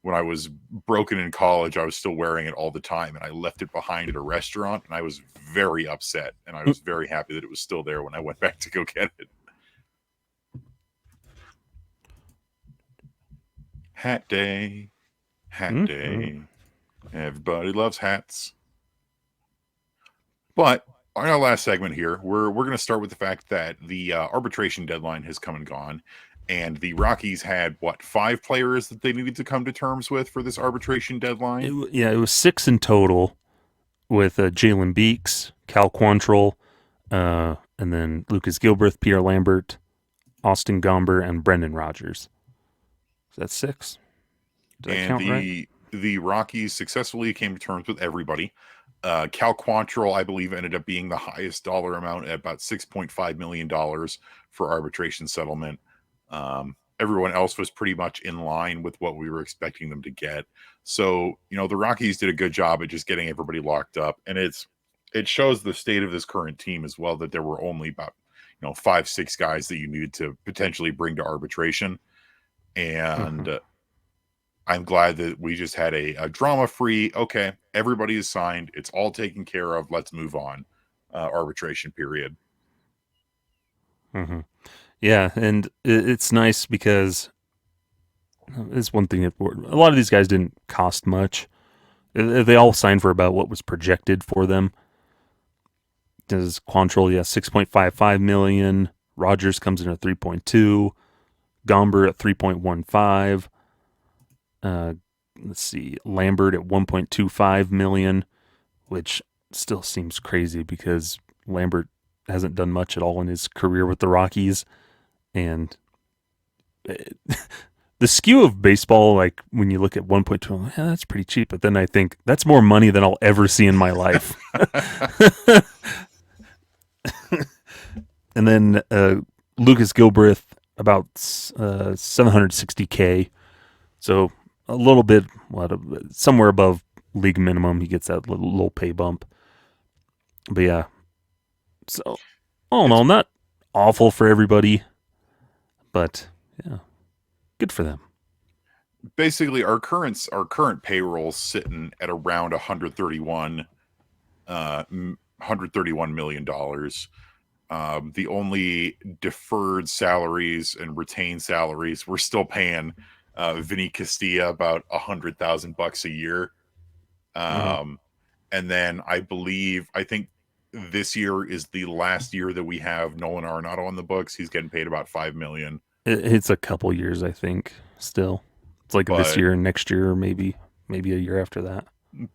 when I was broken in college, I was still wearing it all the time, and I left it behind at a restaurant, and I was very upset, and I was very happy that it was still there when I went back to go get it. Hat day, hat day. Everybody loves hats. But on our last segment here, we're going to start with the fact that the arbitration deadline has come and gone. And the Rockies had, 5 players that they needed to come to terms with for this arbitration deadline? It was 6 in total with Jalen Beeks, Cal Quantrill, and then Lucas Gilbreth, Pierre Lambert, Austin Gomber, and Brendan Rodgers. So that's 6. Did I count right? The Rockies successfully came to terms with everybody. Cal Quantrill, I believe, ended up being the highest dollar amount at about $6.5 million for arbitration settlement. Everyone else was pretty much in line with what we were expecting them to get. So, the Rockies did a good job at just getting everybody locked up. And it shows the state of this current team as well, that there were only about, 5-6 guys that you needed to potentially bring to arbitration. And I'm glad that we just had a drama-free, okay, everybody is signed, it's all taken care of, let's move on, arbitration period. Mm-hmm. Yeah, and it's nice because it's one thing. A lot of these guys didn't cost much. They all signed for about what was projected for them. Does Quantrill, $6.55 million. Rodgers comes in at 3.2. Gomber at 3.15. Let's see, Lambert at 1.25 million, which still seems crazy because Lambert hasn't done much at all in his career with the Rockies. And the skew of baseball, like when you look at 1.2, that's pretty cheap. But then I think that's more money than I'll ever see in my life. And then Lucas Gilbreth, about $760K. So a little bit, somewhere above league minimum. He gets that little pay bump. But yeah, so all in all, not awful for everybody. But yeah, good for them. Basically, our current payroll sitting at around $131 million. The only deferred salaries and retained salaries, we're still paying Vinny Castilla about $100,000 a year. And then I think this year is the last year that we have Nolan Arenado on the books. He's getting paid about $5 million. It's a couple years, I think. Still, it's like this year and next year, or maybe a year after that.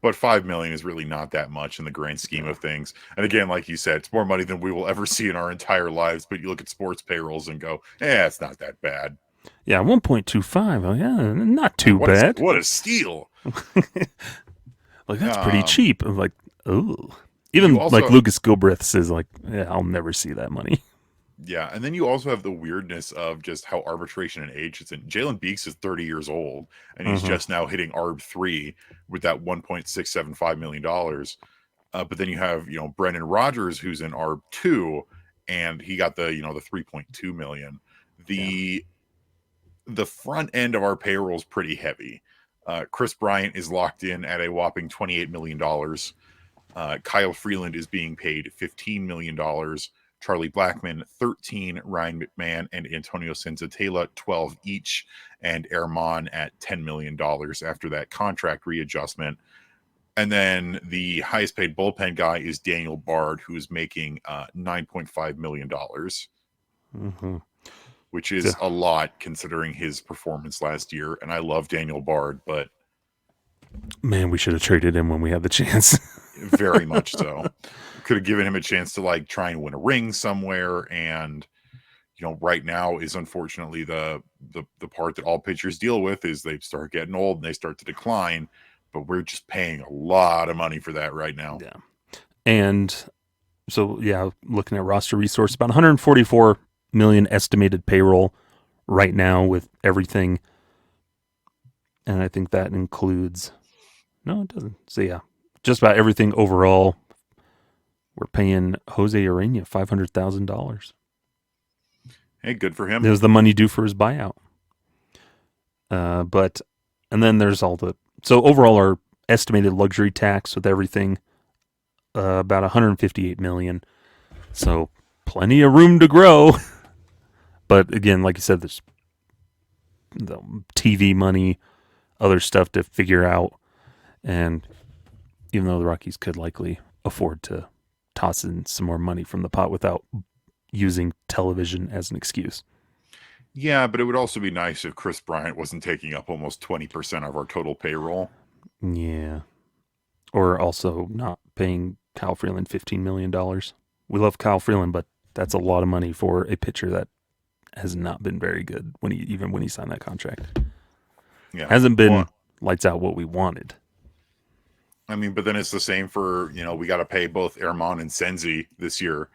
But $5 million is really not that much in the grand scheme of things. And again, like you said, it's more money than we will ever see in our entire lives. But you look at sports payrolls and go, it's not that bad. Yeah, 1.25. Oh yeah, not too bad. What a steal! Like that's pretty cheap. I'm like, oh. Even like Lucas Gilbreth says, like, I'll never see that money. Yeah, and then you also have the weirdness of just how arbitration and age is. And Jalen Beeks is 30 years old, and he's just now hitting ARB 3 with that $1.675 million. But then you have, Brendan Rodgers, who's in ARB 2, and he got the the 3.2 million. Yeah. The front end of our payroll is pretty heavy. Chris Bryant is locked in at a whopping $28 million. Kyle Freeland is being paid $15 million. Charlie Blackmon, 13, Ryan McMahon and Antonio Senzatela, 12 each, and Erman at $10 million after that contract readjustment. And then the highest paid bullpen guy is Daniel Bard, who is making $9.5 million, which is a lot considering his performance last year. And I love Daniel Bard, but man, we should have traded him when we had the chance. Very much so. Could have given him a chance to like try and win a ring somewhere. And right now is unfortunately the part that all pitchers deal with is they start getting old and they start to decline. But we're just paying a lot of money for that right now. Yeah. And so, yeah, looking at roster resource, about 144 million estimated payroll right now with everything. And I think that includes, no, it doesn't. So, yeah, just about everything overall. We're paying Jose Urena $500,000. Hey, good for him. It was the money due for his buyout. And then there's so overall our estimated luxury tax with everything, about 158 million. So plenty of room to grow. But again, like you said, there's the TV money, other stuff to figure out. And even though the Rockies could likely afford to toss in some more money from the pot without using television as an excuse. Yeah, but it would also be nice if Chris Bryant wasn't taking up almost 20% of our total payroll. Yeah. Or also not paying Kyle Freeland $15 million. We love Kyle Freeland, but that's a lot of money for a pitcher that has not been very good when he signed that contract. Yeah. Hasn't been lights out what we wanted. I mean, but then it's the same for, we got to pay both Erman and Senzi this year,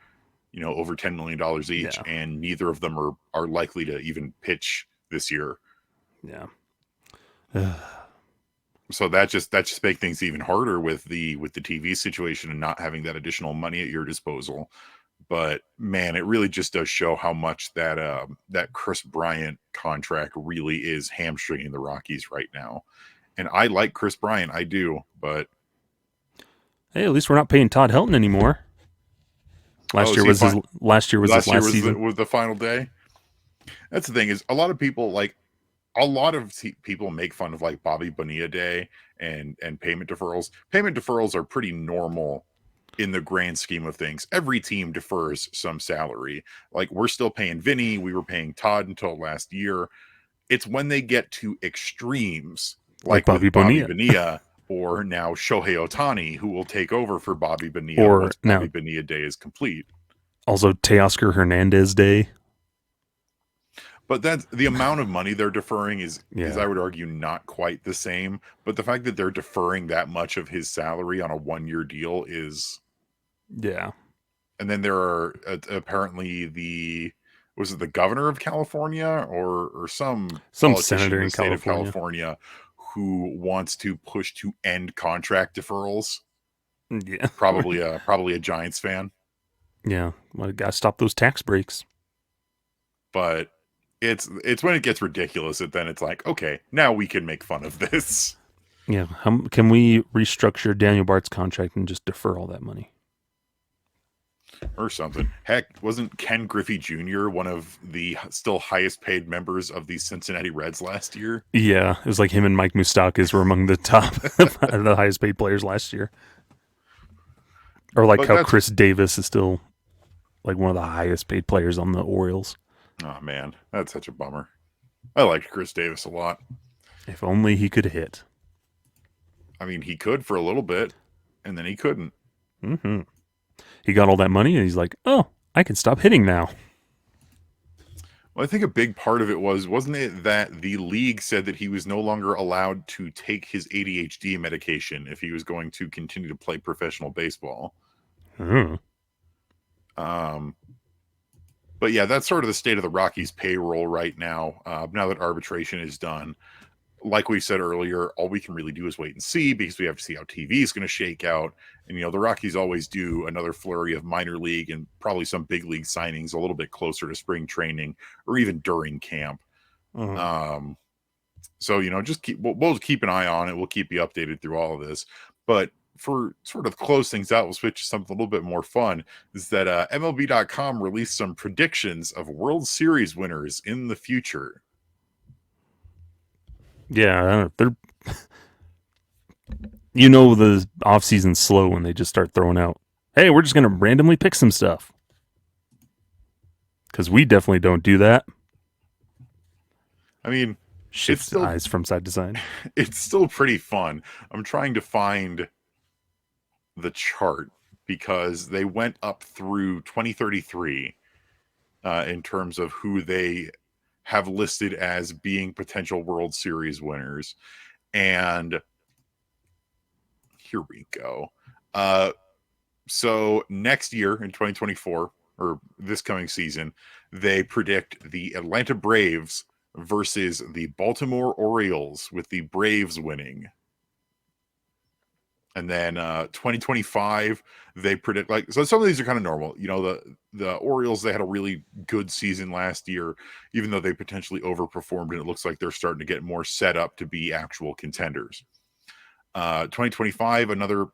over $10 million each, and neither of them are likely to even pitch this year. Yeah. So that just makes things even harder with the TV situation and not having that additional money at your disposal. But man, it really just does show how much that Chris Bryant contract really is hamstringing the Rockies right now. And I like Chris Bryant, I do, but hey, at least we're not paying Todd Helton anymore. Last year was his last season. Was the final day. That's the thing is a lot of people make fun of like Bobby Bonilla Day and payment deferrals. Payment deferrals are pretty normal in the grand scheme of things. Every team defers some salary. Like we're still paying Vinny, we were paying Todd until last year. It's when they get to extremes like Bobby Bonilla or now Shohei Ohtani, who will take over for Bobby Bonilla once Bobby Bonilla Day is complete. Also Teoscar Hernandez Day. But that's the amount of money they're deferring is I would argue not quite the same. But the fact that they're deferring that much of his salary on a 1-year deal is And then there are apparently the governor of California or some senator in the state of California who wants to push to end contract deferrals. Yeah, probably a Giants fan. Yeah, well, gotta stop those tax breaks. But it's when it gets ridiculous that then it's like, okay, now we can make fun of this. Yeah, can we restructure Daniel Bart's contract and just defer all that money? Or something. Heck, wasn't Ken Griffey Jr. one of the still highest paid members of the Cincinnati Reds last year? Yeah, it was like him and Mike Moustakas were among the top, the highest paid players last year. Or like how Chris Davis is still like one of the highest paid players on the Orioles. Oh man, that's such a bummer. I liked Chris Davis a lot. If only he could hit. I mean, he could for a little bit, and then he couldn't. Mm-hmm. He got all that money, and he's like, oh, I can stop hitting now. Well, I think a big part of it wasn't it that the league said that he was no longer allowed to take his ADHD medication if he was going to continue to play professional baseball? But yeah, that's sort of the state of the Rockies payroll right now. Now that arbitration is done, like we said earlier, all we can really do is wait and see because we have to see how TV is going to shake out. And, the Rockies always do another flurry of minor league and probably some big league signings a little bit closer to spring training or even during camp. So, we'll keep an eye on it. We'll keep you updated through all of this. But for sort of close things out, we'll switch to something a little bit more fun. Is that MLB.com released some predictions of World Series winners in the future. Yeah, they're the offseason's slow when they just start throwing out, hey, we're just going to randomly pick some stuff. Because we definitely don't do that. I mean, shifts eyes from side to side. It's still pretty fun. I'm trying to find the chart because they went up through 2033 in terms of who they have listed as being potential World Series winners. And here we go. So next year in 2024, or this coming season, they predict the Atlanta Braves versus the Baltimore Orioles, with the Braves winning. And then 2025, they predict, so some of these are kind of normal. The Orioles, they had a really good season last year, even though they potentially overperformed, and it looks like they're starting to get more set up to be actual contenders. 2025, another,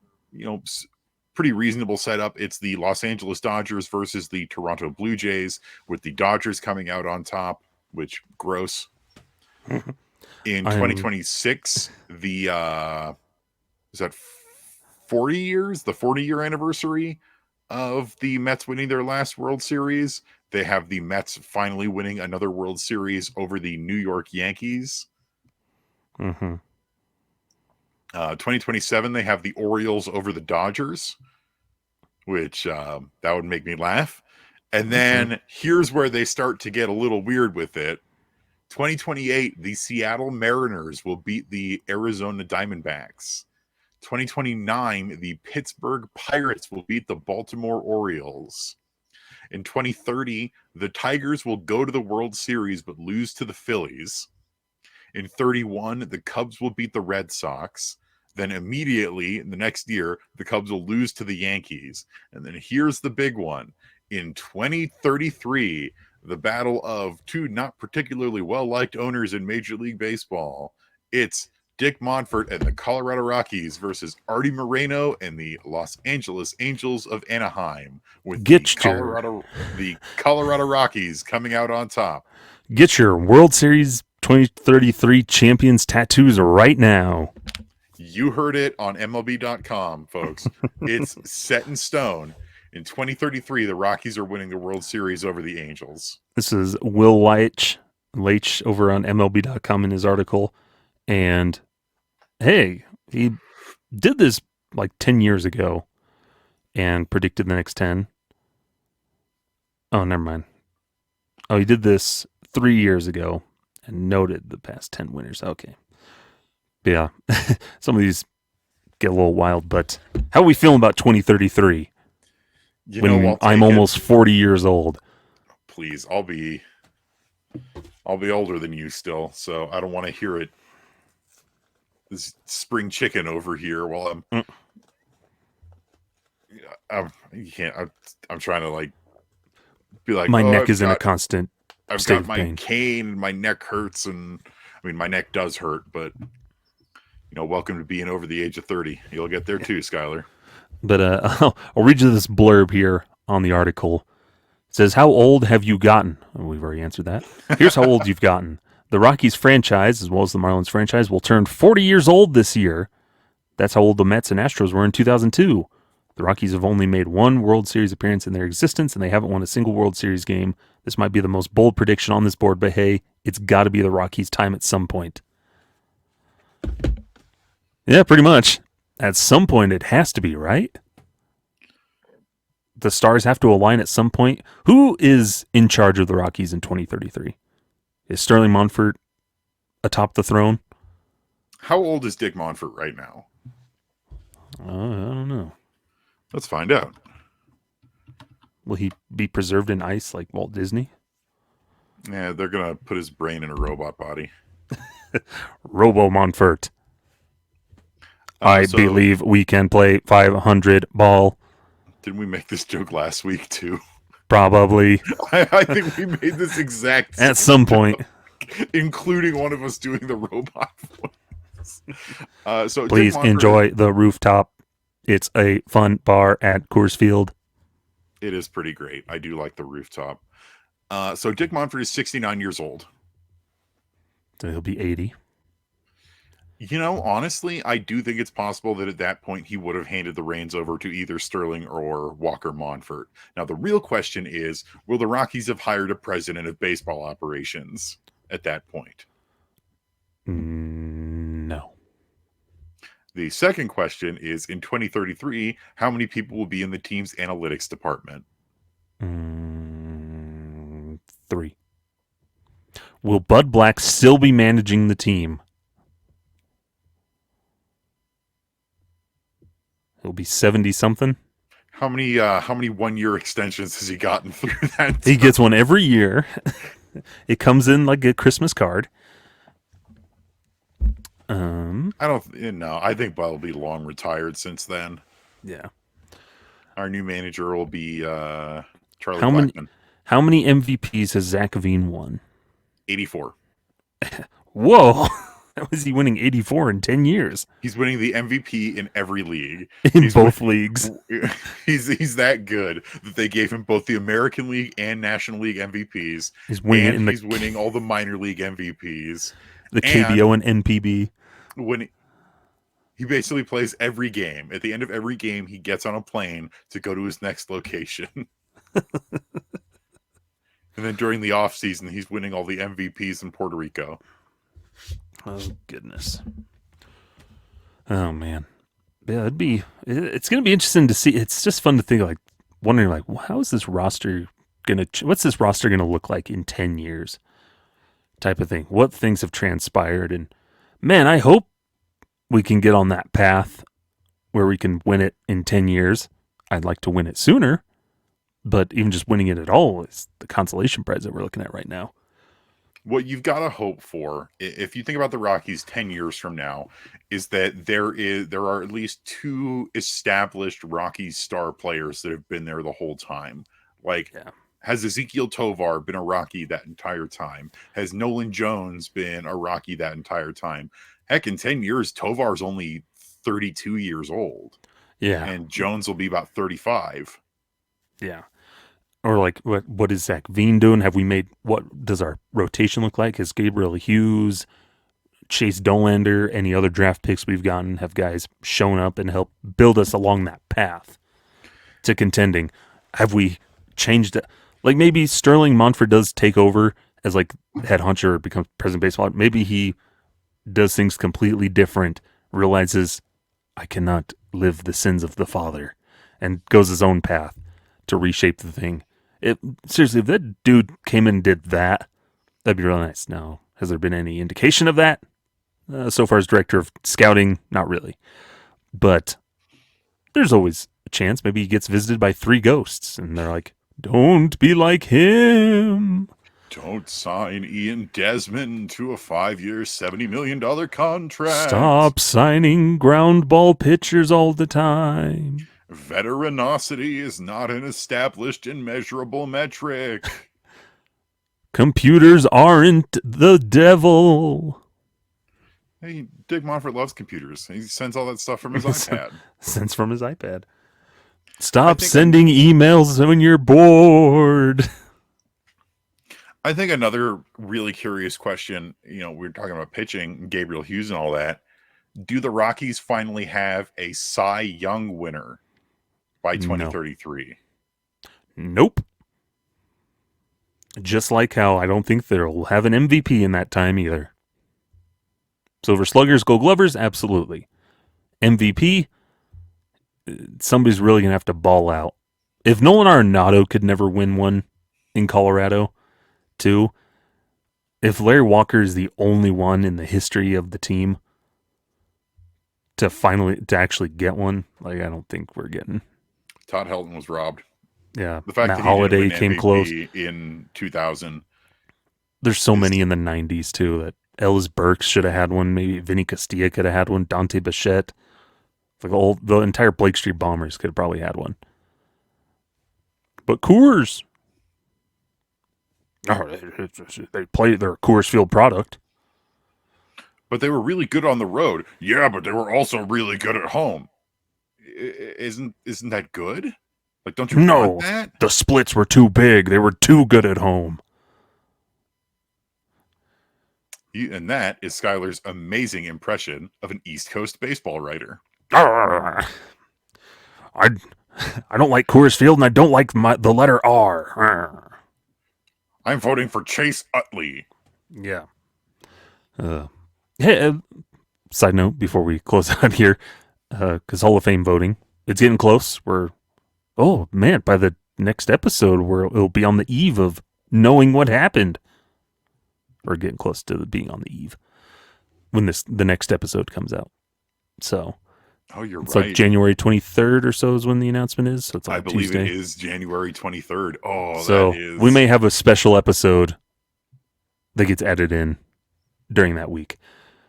pretty reasonable setup. It's the Los Angeles Dodgers versus the Toronto Blue Jays, with the Dodgers coming out on top, which gross. In 2026, the is that 40 years, the 40-year anniversary of the Mets winning their last World Series. They have the Mets finally winning another World Series over the New York Yankees. 2027, they have the Orioles over the Dodgers, which that would make me laugh. And then here's where they start to get a little weird with it. 2028, the Seattle Mariners will beat the Arizona Diamondbacks. 2029, the Pittsburgh Pirates will beat the Baltimore Orioles. In 2030, the Tigers will go to the World Series but lose to the Phillies. In 31, the Cubs will beat the Red Sox. Then immediately, the next year, the Cubs will lose to the Yankees. And then here's the big one. In 2033, the battle of two not particularly well-liked owners in Major League Baseball. It's Dick Monfort and the Colorado Rockies versus Artie Moreno and the Los Angeles Angels of Anaheim, with the Colorado Rockies coming out on top. Get your World Series 2033 champions tattoos right now. You heard it on MLB.com, folks. It's set in stone. In 2033, the Rockies are winning the World Series over the Angels. This is Will Leitch over on MLB.com in his article. And hey, he did this like 10 years ago and predicted the next 10. Oh, never mind. Oh, he did this 3 years ago and noted the past 10 winners. Okay. Yeah, some of these get a little wild, but how are we feeling about 2033? When I'm almost 40 years old. Please, I'll be older than you still, so I don't want to hear it. This spring chicken over here while you can't. I'm trying to be like, my neck is in a constant. I've got my cane, and my neck hurts, and I mean my neck does hurt, but welcome to being over the age of 30. You'll get there too, Skyler. But I'll read you this blurb here on the article. It says, how old have you gotten? Oh, we've already answered that. Here's how old you've gotten. The Rockies franchise, as well as the Marlins franchise, will turn 40 years old this year. That's how old the Mets and Astros were in 2002. The Rockies have only made one World Series appearance in their existence, and they haven't won a single World Series game. This might be the most bold prediction on this board, but hey, it's got to be the Rockies' time at some point. Yeah, pretty much. At some point, it has to be, right? The stars have to align at some point. Who is in charge of the Rockies in 2033? Is Sterling Monfort atop the throne? How old is Dick Monfort right now? I don't know. Let's find out. Will he be preserved in ice like Walt Disney? Yeah, they're going to put his brain in a robot body. Robo Monfort. I So believe we can play 500 ball. didn't we make this joke last week too? Probably. I think we made this exact At some point. including one of us doing the robot voice. So Please enjoy the rooftop. It's a fun bar at Coors Field. It is pretty great. I do like the rooftop. So Dick Monfort is 69 years old. So he'll be 80. You know, honestly, I do think it's possible that at that point he would have handed the reins over to either Sterling or Walker Monfort. Now, the real question is, will the Rockies have hired a president of baseball operations at that point? No. The second question is, in 2033, how many people will be in the team's analytics department? 3. Will Bud Black still be managing the team? He'll be 70-something. How many 1-year extensions has he gotten through that? He gets one every year. It comes in like a Christmas card. I don't know. I think Bud will be long retired since then. Yeah. Our new manager will be Charlie Blackman. How many MVPs has Zach Veen won? 84. Whoa. How is he winning 84 in 10 years? He's winning the MVP in every league. In both leagues. He's that good that they gave him both the American League and National League MVPs. He's winning he's winning all the minor league MVPs. The KBO and NPB. When he basically plays every game. At the end of every game, he gets on a plane to go to his next location. And then during the offseason, he's winning all the MVPs in Puerto Rico. Oh, goodness. Oh, man. Yeah, it's going to be interesting to see. It's just fun to think, like, wondering, like, how is this roster going to, what's this roster going to look like in 10 years? Type of thing. What things have transpired? And, man, I hope we can get on that path where we can win it in 10 years. I'd like to win it sooner, but even just winning it at all is the consolation prize that we're looking at right now. What you've got to hope for, if you think about the Rockies 10 years from now, is that there are at least 2 established Rockies star players that have been there the whole time. Like, has Ezekiel Tovar been a Rocky that entire time? Has Nolan Jones been a Rocky that entire time? Heck, in 10 years, Tovar's only 32 years old. Yeah. And Jones will be about 35. Yeah. Or like, what is Zach Veen doing? What does our rotation look like? Has Gabriel Hughes, Chase Dolander, any other draft picks we've gotten, have guys shown up and helped build us along that path to contending? Have we changed it? Like maybe Sterling Monfort does take over as like head honcho or becomes president of baseball. Maybe he does things completely different, realizes I cannot live the sins of the father, and goes his own path to reshape the thing. Seriously, if that dude came in and did that, that'd be really nice. Now, has there been any indication of that? So far as director of scouting, not really. But there's always a chance. Maybe he gets visited by 3 ghosts, and they're like, don't be like him. Don't sign Ian Desmond to a 5-year, $70 million contract. Stop signing ground ball pitchers all the time. Veteranosity is not an established and measurable metric. Computers aren't the devil. Hey, Dick Monfort loves computers. He sends all that stuff from his iPad. Sends from his iPad. Stop sending emails when you're bored. I think another really curious question, we're talking about pitching, Gabriel Hughes and all that. Do the Rockies finally have a Cy Young winner by 2033? Nope. Just like how I don't think they'll have an MVP in that time either. Silver Sluggers, Gold Glovers, absolutely. MVP, somebody's really going to have to ball out. If Nolan Arenado could never win one in Colorado, too, if Larry Walker is the only one in the history of the team to actually get one, like I don't think we're getting. Todd Helton was robbed. Yeah, the fact Matt that he Holliday didn't win came MVP close in 2000. There's so many in the 90s too that Ellis Burks should have had one. Maybe Vinny Castilla could have had one. Dante Bichette. Like the entire Blake Street Bombers could have probably had one. But Coors, they play their Coors Field product. But they were really good on the road. Yeah, but they were also really good at home. Isn't that good? Like, don't you want that? The splits were too big. They were too good at home. And that is Skyler's amazing impression of an East Coast baseball writer. I don't like Coors Field, and I don't like the letter R. I'm voting for Chase Utley. Yeah. Hey, side note before we close out here, because Hall of Fame voting, it's getting close. By the next episode, it'll be on the eve of knowing what happened. Or getting close to being on the eve when the next episode comes out. So, it's right. Like January 23rd or so is when the announcement is. So it's on believe Tuesday. It is January 23rd. Oh, so we may have a special episode that gets added in during that week.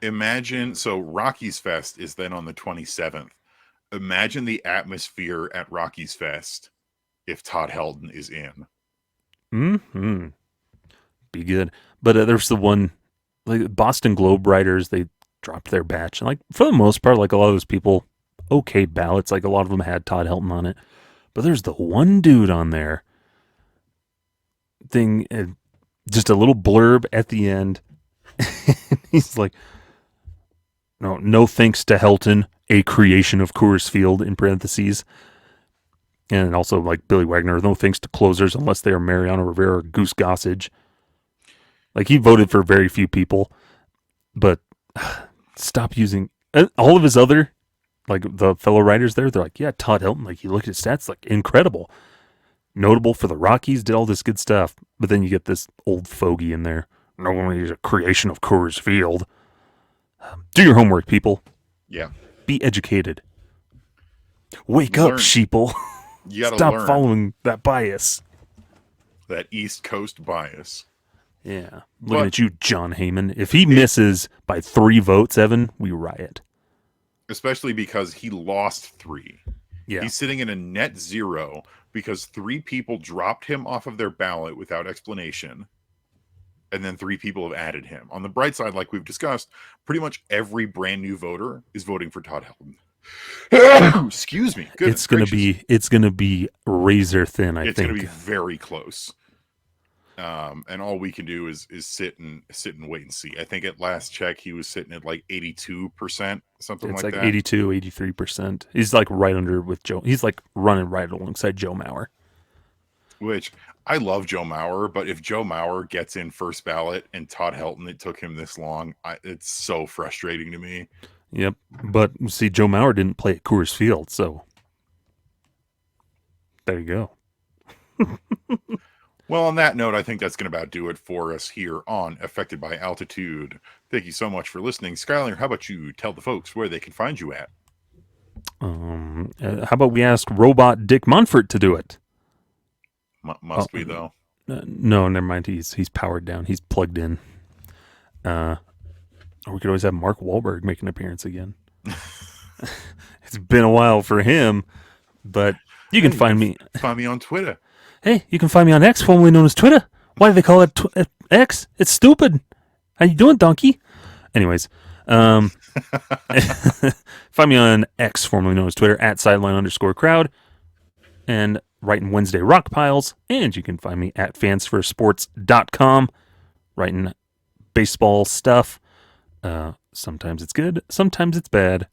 Imagine, so Rockies Fest is then on the 27th. Imagine the atmosphere at Rockies Fest if Todd Helton is in. Mm-hmm. Be good. But there's the one, like Boston Globe writers, they dropped their batch. And like for the most part, like a lot of those people, okay ballots, like a lot of them had Todd Helton on it. But there's the one dude on there thing, just a little blurb at the end. He's like, no thanks to Helton, a creation of Coors Field in parentheses. And also like Billy Wagner, no thanks to closers unless they are Mariano Rivera or Goose Gossage. Like, he voted for very few people, but stop using all of his other, like, the fellow writers there. They're like, yeah, Todd Helton, like, you look at his stats, like, incredible. Notable for the Rockies, did all this good stuff. But then you get this old fogey in there. No one is a creation of Coors Field. Do your homework, people. Yeah. Be educated. Wake up, sheeple. You gotta Stop following that bias. That East Coast bias. Yeah. Looking at you, John Heyman. If he misses by 3 votes, Evan, we riot. Especially because he lost 3. Yeah. He's sitting in a net 0 because 3 people dropped him off of their ballot without explanation. And then 3 people have added him. On the bright side, like we've discussed, pretty much every brand new voter is voting for Todd Helton. Excuse me. It's gonna be razor thin, I think. It's gonna be very close. And all we can do is sit and wait and see. I think at last check he was sitting at like 82%, something like that. It's like 82, 83%. He's like right under with Joe. He's like running right alongside Joe Mauer. Which I love Joe Mauer, but if Joe Mauer gets in first ballot and Todd Helton, it took him this long, it's so frustrating to me. Yep. But see, Joe Mauer didn't play at Coors Field, so there you go. Well, on that note, I think that's going to about do it for us here on Affected by Altitude. Thank you so much for listening. Skyler, how about you tell the folks where they can find you at? How about we ask Robot Dick Monfort to do it? Must we, though? No, never mind. He's powered down. He's plugged in. Or we could always have Mark Wahlberg make an appearance again. It's been a while for him, but you can find me. Find me on Twitter. Hey, you can find me on X, formerly known as Twitter. Why do they call it X? It's stupid. How you doing, donkey? Anyways, find me on X, formerly known as Twitter, at sideline_crowd, and writing Wednesday Rock Piles. And you can find me at fansforsports.com, writing baseball stuff. Sometimes it's good, sometimes it's bad,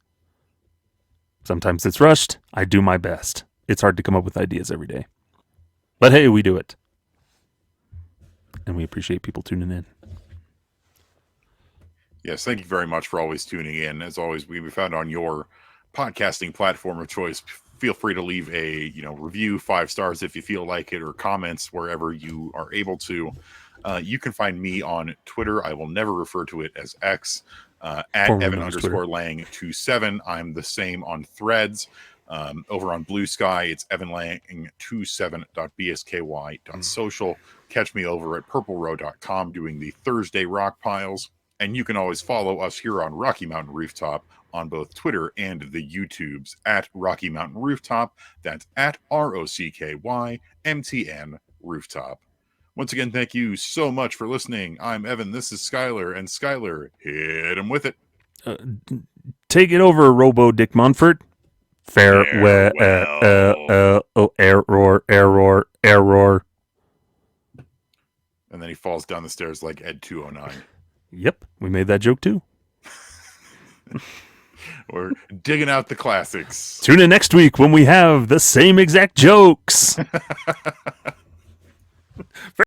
sometimes it's rushed. I do my best. It's hard to come up with ideas every day. But hey, we do it. And we appreciate people tuning in. Yes, thank you very much for always tuning in. As always, we found on your podcasting platform of choice. Feel free to leave a review, 5 stars if you feel like it, or comments wherever you are able to. You can find me on Twitter. I will never refer to it as X. At Evan_Lang27. I'm the same on Threads. Over on Blue Sky, it's evanlang27.bsky.social. Catch me over at purplerow.com doing the Thursday Rock Piles. And you can always follow us here on Rocky Mountain Rooftop on both Twitter and the YouTubes at Rocky Mountain Rooftop. That's at ROCKYMTN Rooftop. Once again, thank you so much for listening. I'm Evan. This is Skyler. And Skyler, hit him with it. Take it over, Robo Dick Munford. Farewell. Error. And then he falls down the stairs like Ed 209. Yep, we made that joke too. We're digging out the classics. Tune in next week when we have the same exact jokes.